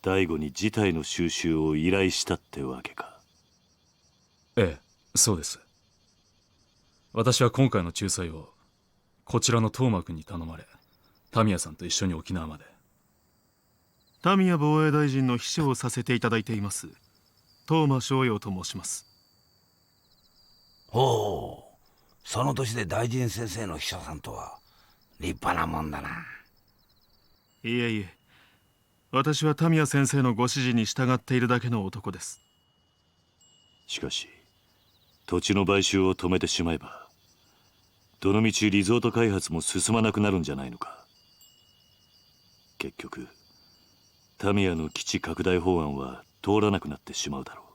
大悟に事態の収拾を依頼したってわけか。ええ、そうです。私は今回の仲裁をこちらの東間君に頼まれタミヤさんと一緒に沖縄まで。タミヤ防衛大臣の秘書をさせていただいています東間翔陽と申します。ほう、その年で大臣先生の秘書さんとは立派なもんだな。いえいえ、私はタミヤ先生のご指示に従っているだけの男です。しかし土地の買収を止めてしまえばどのみちリゾート開発も進まなくなるんじゃないのか。結局タミヤの基地拡大法案は通らなくなってしまうだろう。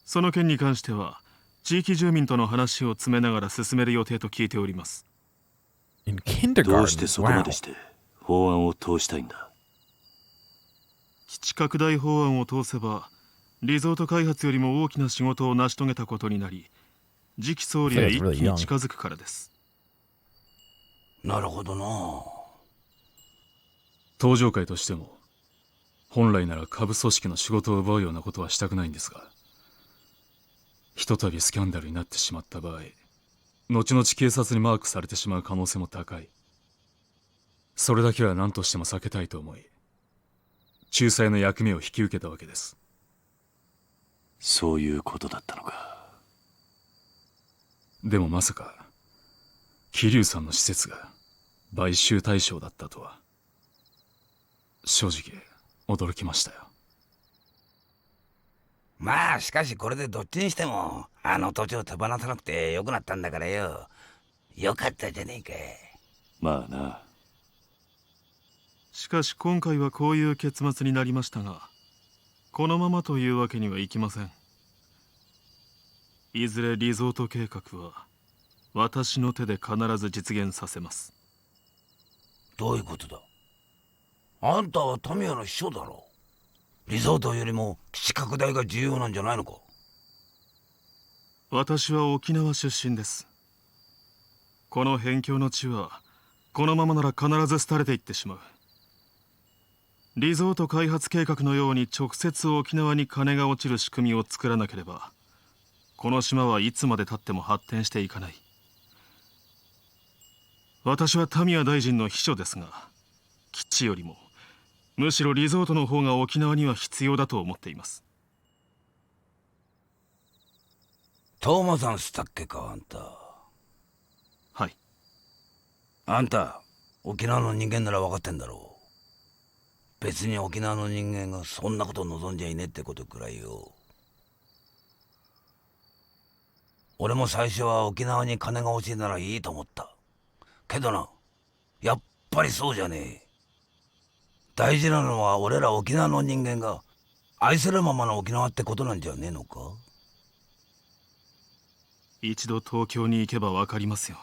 その件に関しては地域住民との話を詰めながら進める予定と聞いております。 In ど kindergarten? うしてそこまでして法案を通したいんだ？基地拡大法案を通せばリゾート開発よりも大きな仕事を成し遂げたことになり次期総理へ一気に近づくからです。なるほどな。東上会としても本来なら下部組織の仕事を奪うようなことはしたくないんですがひとたびスキャンダルになってしまった場合後々警察にマークされてしまう可能性も高い。それだけは何としても避けたいと思い仲裁の役目を引き受けたわけです。そういうことだったのか。でもまさか桐生さんの施設が買収対象だったとは正直驚きましたよ。まあしかしこれでどっちにしてもあの土地を手放さなくてよくなったんだからよ。よかったじゃねえか。まあな。しかし今回はこういう結末になりましたが、このままというわけにはいきません。いずれリゾート計画は私の手で必ず実現させます。どういうことだ。あんたはタミヤの秘書だろ。リゾートよりも基地拡大が重要なんじゃないのか。私は沖縄出身です。この辺境の地はこのままなら必ず廃れていってしまう。リゾート開発計画のように直接沖縄に金が落ちる仕組みを作らなければ、この島はいつまでたっても発展していかない。私はタミヤ大臣の秘書ですが、基地よりもむしろリゾートの方が沖縄には必要だと思っています。トーマさんしたっけか、あんた。はい。あんた沖縄の人間なら分かってんだろう。別に沖縄の人間がそんなこと望んじゃいねえってことくらいよ。俺も最初は沖縄に金が欲しいならいいと思った。けどな、やっぱりそうじゃねえ。大事なのは俺ら沖縄の人間が愛せるままの沖縄ってことなんじゃねえのか。一度東京に行けば分かりますよ。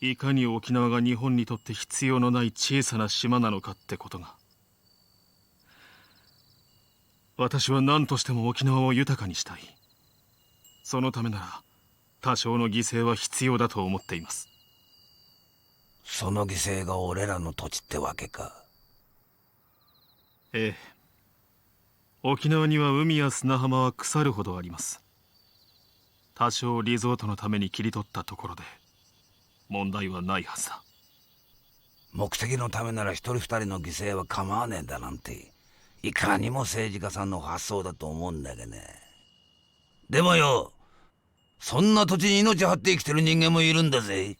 いかに沖縄が日本にとって必要のない小さな島なのかってことが。私は何としても沖縄を豊かにしたい。そのためなら多少の犠牲は必要だと思っています。その犠牲が俺らの土地ってわけか。ええ。沖縄には海や砂浜は腐るほどあります。多少リゾートのために切り取ったところで問題はないはずだ。目的のためなら一人二人の犠牲は構わねえんだなんて、いかにも政治家さんの発想だと思うんだけどね。でもよ、そんな土地に命張って生きてる人間もいるんだぜ。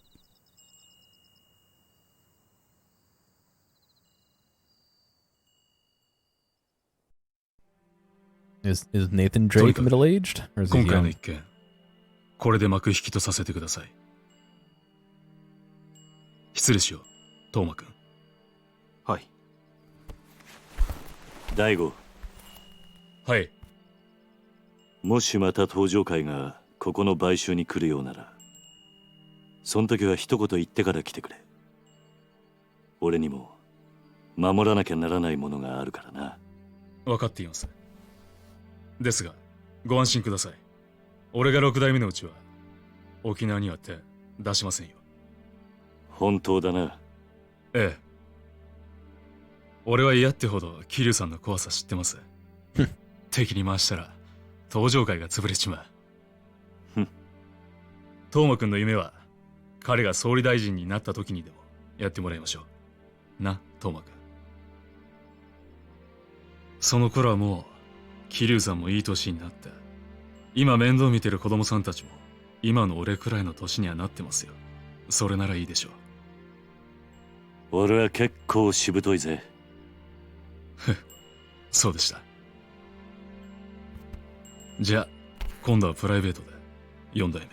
Is Nathan Drake middle-aged? Or is he 今回の young? 一件、これで幕引きとさせてください。失礼しよう、トーマ君。はい。大悟。はい。もしまた登場会がここの買収に来るようなら、その時は一言言ってから来てくれ。俺にも守らなきゃならないものがあるからな。分かっています。ですがご安心ください。俺が6代目のうちは沖縄には手出しませんよ。本当だな。ええ。俺は嫌ってほど桐生さんの怖さ知ってます。敵に回したら登場会が潰れちまう。トーマ君の夢は彼が総理大臣になった時にでもやってもらいましょう。な、トーマ君。その頃はもう桐生さんもいい年になって、今面倒見てる子供さんたちも今の俺くらいの年にはなってますよ。それならいいでしょう。俺は結構しぶといぜ。そうでした。じゃあ今度はプライベートで4代目。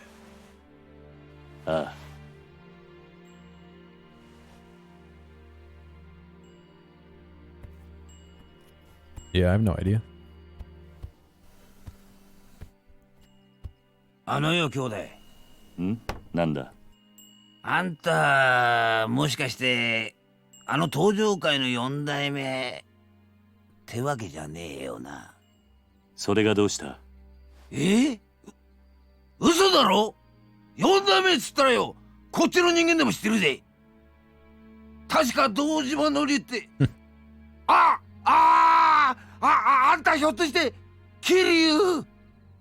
ああ。Yeah, I have no idea. あのよ兄弟。ん？なんだ？あんたもしかしてあの登場会の4代目ってわけじゃねえよな。それがどうした？嘘だろ。4代目っつったらよ、こっちの人間でも知ってるぜ。確か堂島のりってあんたひょっとして桐生？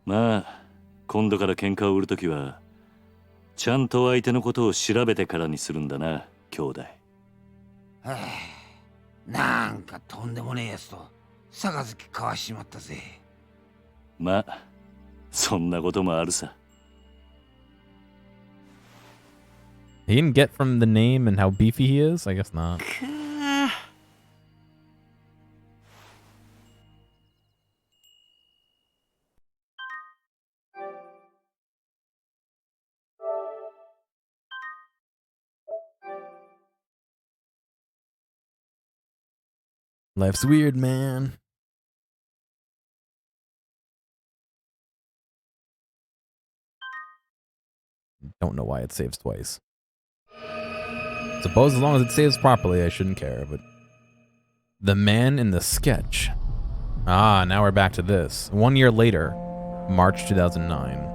まあ今度から喧嘩を売るときはちゃんと相手のことを調べてからにするんだな、兄弟。なんかとんでもねえやつと杯交わしちまったぜ。まあ、そんなこともあるさ。He didn't get from the name and how beefy he is? I guess not. Life's weird, man. Don't know why it saves twice. Suppose as long as it saves properly, I shouldn't care, but... The man in the sketch. Ah, now we're back to this. 1 year later, March 2009.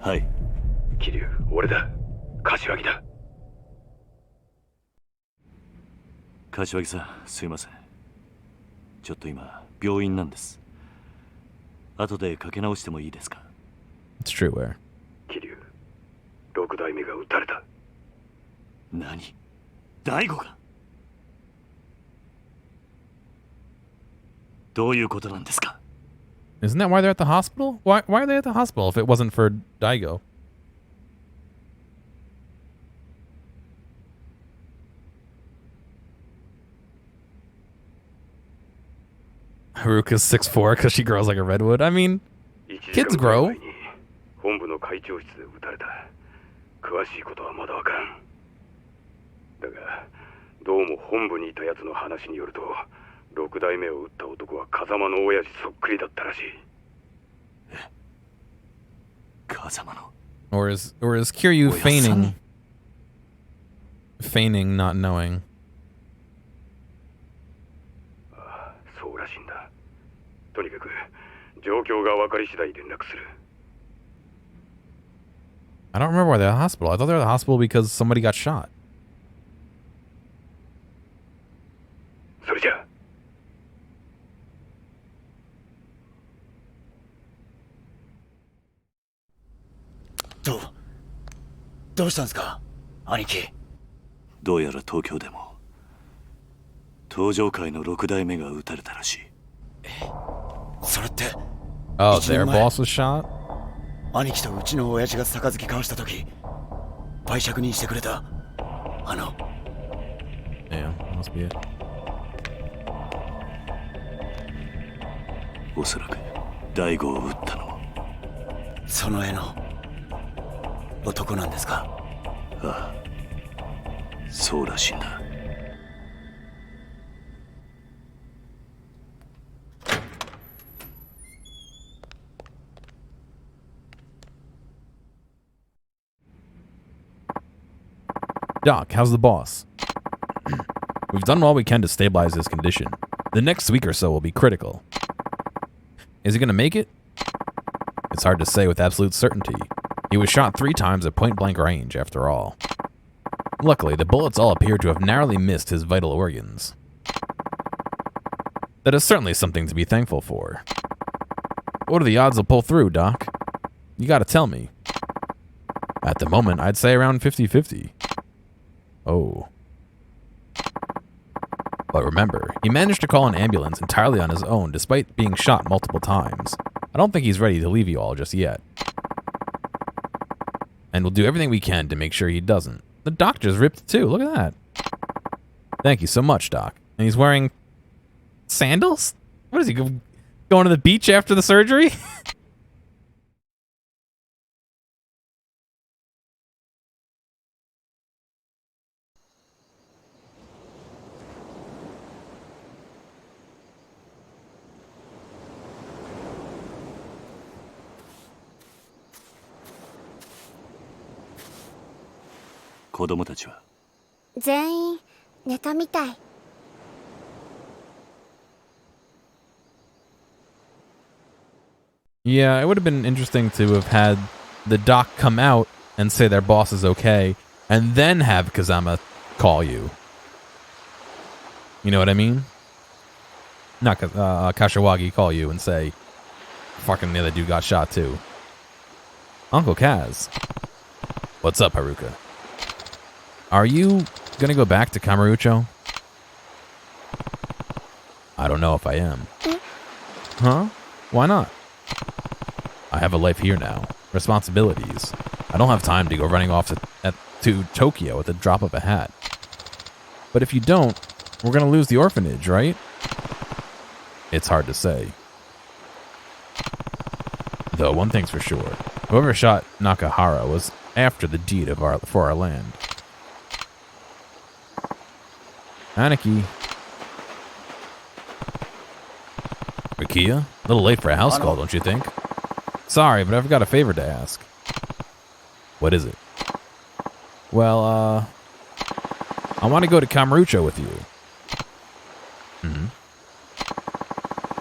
Hi. 桐生、俺だ。柏木だ。柏木さん、すいません。ちょっと今、病院なんです。後でかけ直してもいいですか？ It's true, where? 桐生、六代目が撃たれた。何？大悟が？どういうことなんですか？ Isn't that why they're at the hospital? Why are they at the hospital if it wasn't for Daigo? Haruka's 6'4" because she grows like a redwood. I mean, kids grow. 本部の会長室で撃たれた。詳しいことはまだわからん。だが、どうも本部にいたやつの話によると、六代目を撃った男は風間の親父そっくりだったらしい。風間の。Or is Kiryu feigning not knowing? ああ、そうらしいんだ。とにかく状況が分かり次第連絡する。I don't remember why they're at the hospital. I thought they were at the hospital because somebody got shot. それじゃあ。どうしたんですか、兄貴。どうやら東京でも東上界の六代目が撃たれたらしい。それって。Oh, their boss was shot? 兄貴とうちの親父が杯交わした時、売借人してくれたYeah, must be it. おそらく大悟を撃ったのもその絵の男なんですか？ああ、そうらしいんだ。Doc, how's the boss? We've done all we can to stabilize his condition. The next week or so will be critical. Is he going to make it? It's hard to say with absolute certainty. He was shot 3 times at point-blank range, after all. Luckily, the bullets all appear to have narrowly missed his vital organs. That is certainly something to be thankful for. What are the odds he'll pull through, Doc? You gotta tell me. At the moment, I'd say around 50-50. Oh. But remember, he managed to call an ambulance entirely on his own despite being shot multiple times. I don't think he's ready to leave you all just yet. And we'll do everything we can to make sure he doesn't. The doctor's ripped too, look at that. Thank you so much, Doc. And he's wearing sandals? What is he, going to the beach after the surgery? Yeah, it would have been interesting to have had the doc come out and say their boss is okay, and then have Kazama call you. You know what I mean? Kashiwagi call you and say, fucking the other dude got shot too. Uncle Kaz. What's up, Haruka? Are you gonna go back to Kamurocho? I don't know if I am. Huh? Why not? I have a life here now. Responsibilities. I don't have time to go running off to Tokyo at the drop of a hat. But if you don't, we're gonna lose the orphanage, right? It's hard to say. Though one thing's for sure. Whoever shot Nakahara was after the deed for our land. Aniki. Rukia? A little late for a house call, don't you think? Sorry, but I've got a favor to ask. What is it? Well, I want to go to Kamurocho with you.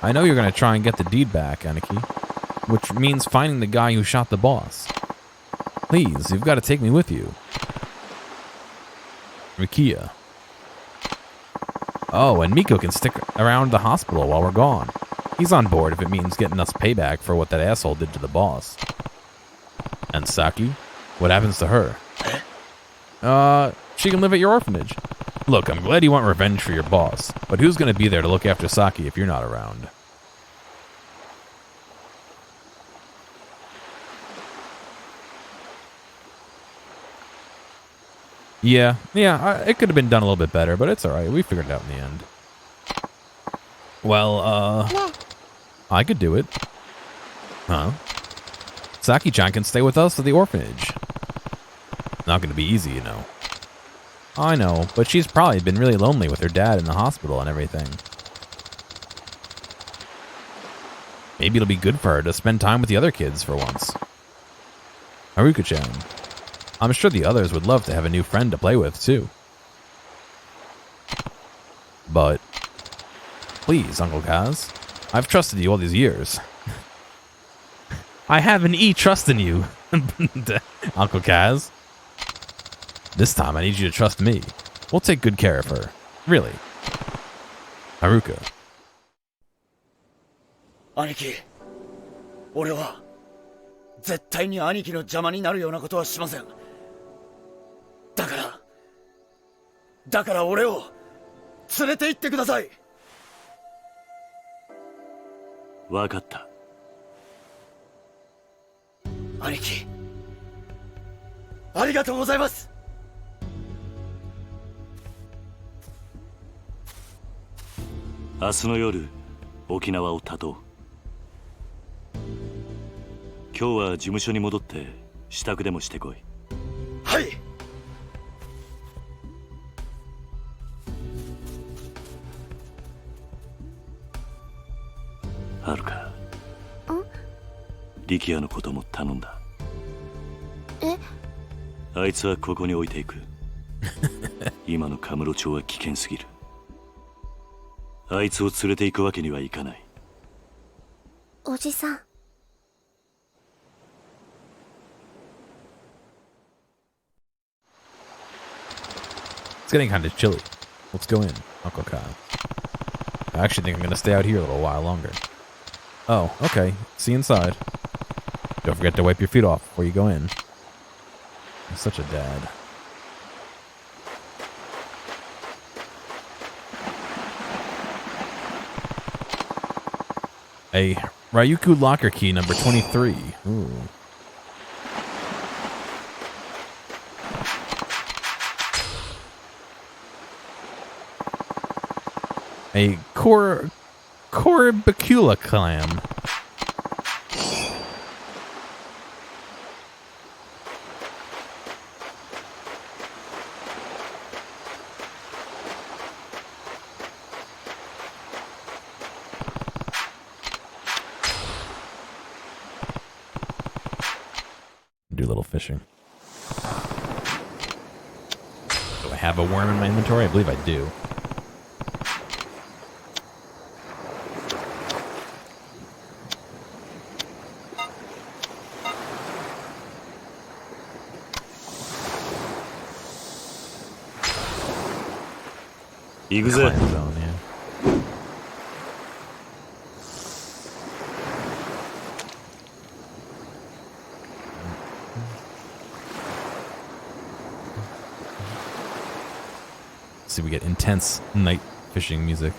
I know you're going to try and get the deed back, Aniki, which means finding the guy who shot the boss. Please, you've got to take me with you. Rukia. Oh, and Miko can stick around the hospital while we're gone. He's on board if it means getting us payback for what that asshole did to the boss. And Saki? What happens to her? She can live at your orphanage. Look, I'm glad you want revenge for your boss, but who's going to be there to look after Saki if you're not around? Yeah, it could have been done a little bit better, but it's alright. We figured it out in the end. Well, I could do it. Huh? Saki-chan can stay with us at the orphanage. Not going to be easy, you know. I know, but she's probably been really lonely with her dad in the hospital and everything. Maybe it'll be good for her to spend time with the other kids for once. Haruka-chan. I'm sure the others would love to have a new friend to play with, too. But, please, Uncle Kaz. I've trusted you all these years. I have an trust in you, Uncle Kaz. This time I need you to trust me. We'll take good care of her. Really. Haruka. 兄貴、俺は絶対に兄貴の邪魔になるようなことはしません。だから俺を連れて行ってください。わかった。兄貴、ありがとうございます。明日の夜、沖縄を立とう。今日は事務所に戻って支度でもしてこい。はい。はるか。力也のことも頼んだ。え？あいつはここに置いていく。今のカムロ町は危険すぎる。あいつを連れて行くわけにはいかない。おじさん。It's getting kind of chilly. Let's go in, Uncle Kyle. I actually think I'm going to stay out here a little while longer. Oh, okay. See you inside. Don't forget to wipe your feet off before you go in. I'm such a dad. A Ryuku locker key number 23. Ooh. A Coribacula clam. Do a little fishing. Do I have a worm in my inventory? I believe I do. Yakuza. Zone, yeah. See, we get intense night fishing music.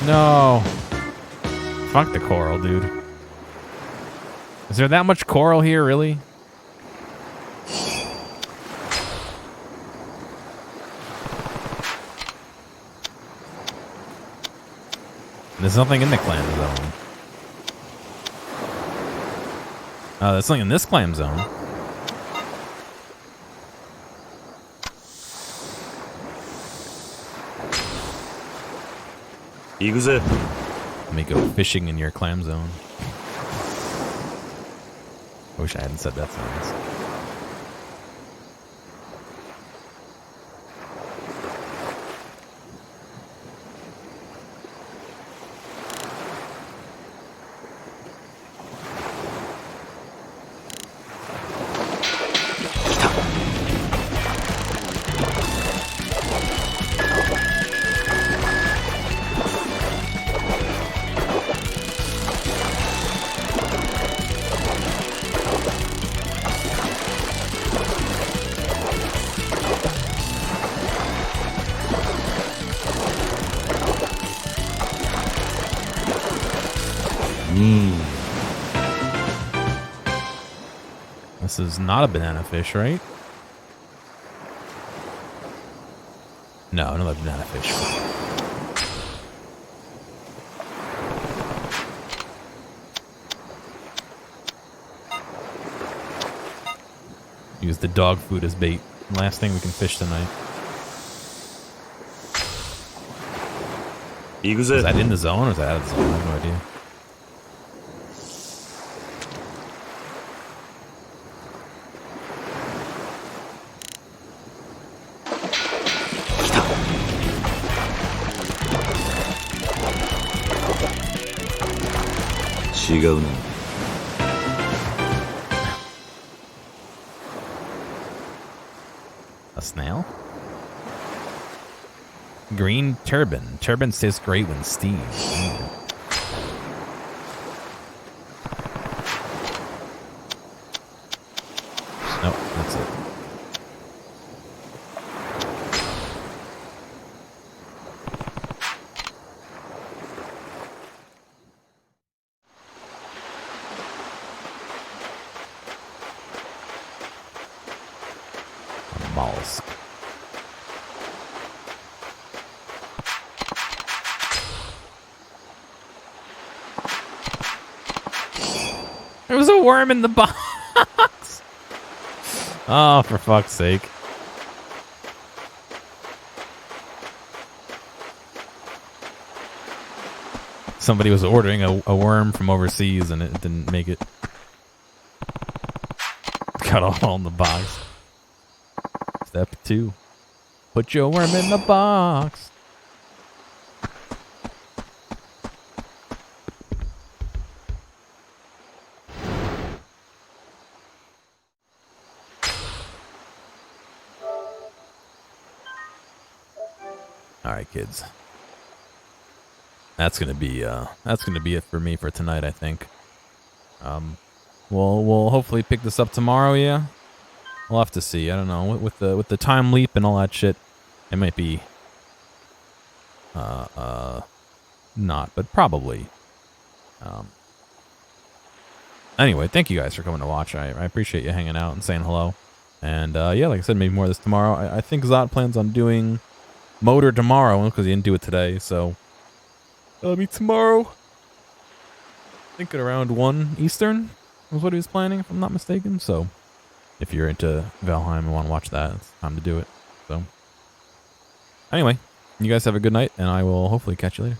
No. Fuck the coral, dude. Is there that much coral here, really? There's nothing in the clam zone. Oh, there's something in this clam zone. Yakuza. Let me go fishing in your clam zone. I wish I hadn't said that sentence. This is not a banana fish, right? No, another banana fish. Use the dog food as bait. Last thing we can fish tonight. Yakuza. Is that in the zone or is that out of the zone? I have no idea. A snail? Green turban. Turbans taste great when steamed. Nope, that's it. A mollusk. There was a worm in the box. Oh, for fuck's sake. Somebody was ordering a worm from overseas and it didn't make it. Got all in the box. Step 2. Put your worm in the box. All right, kids. That's gonna be it for me for tonight, I think. We'll hopefully pick this up tomorrow. Yeah, we'll have to see. I don't know with the time leap and all that shit. It might be not, but probably. Anyway, thank you guys for coming to watch. I appreciate you hanging out and saying hello. And yeah, like I said, maybe more of this tomorrow. I think Zot plans on doing Motor tomorrow because he didn't do it today. So meet tomorrow. I think at around 1 Eastern was what he was planning, if I'm not mistaken. So if you're into Valheim and want to watch that, it's time to do it. So anyway, you guys have a good night, and I will hopefully catch you later.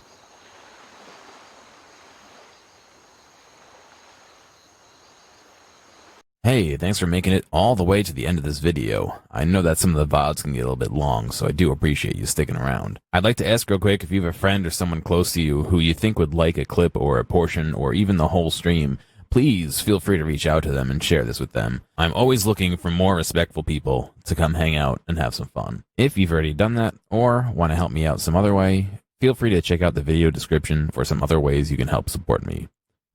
Hey, thanks for making it all the way to the end of this video. I know that some of the VODs can get a little bit long, so I do appreciate you sticking around. I'd like to ask real quick if you have a friend or someone close to you who you think would like a clip or a portion or even the whole stream, please feel free to reach out to them and share this with them. I'm always looking for more respectful people to come hang out and have some fun. If you've already done that or want to help me out some other way, feel free to check out the video description for some other ways you can help support me.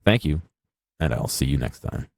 Thank you, and I'll see you next time.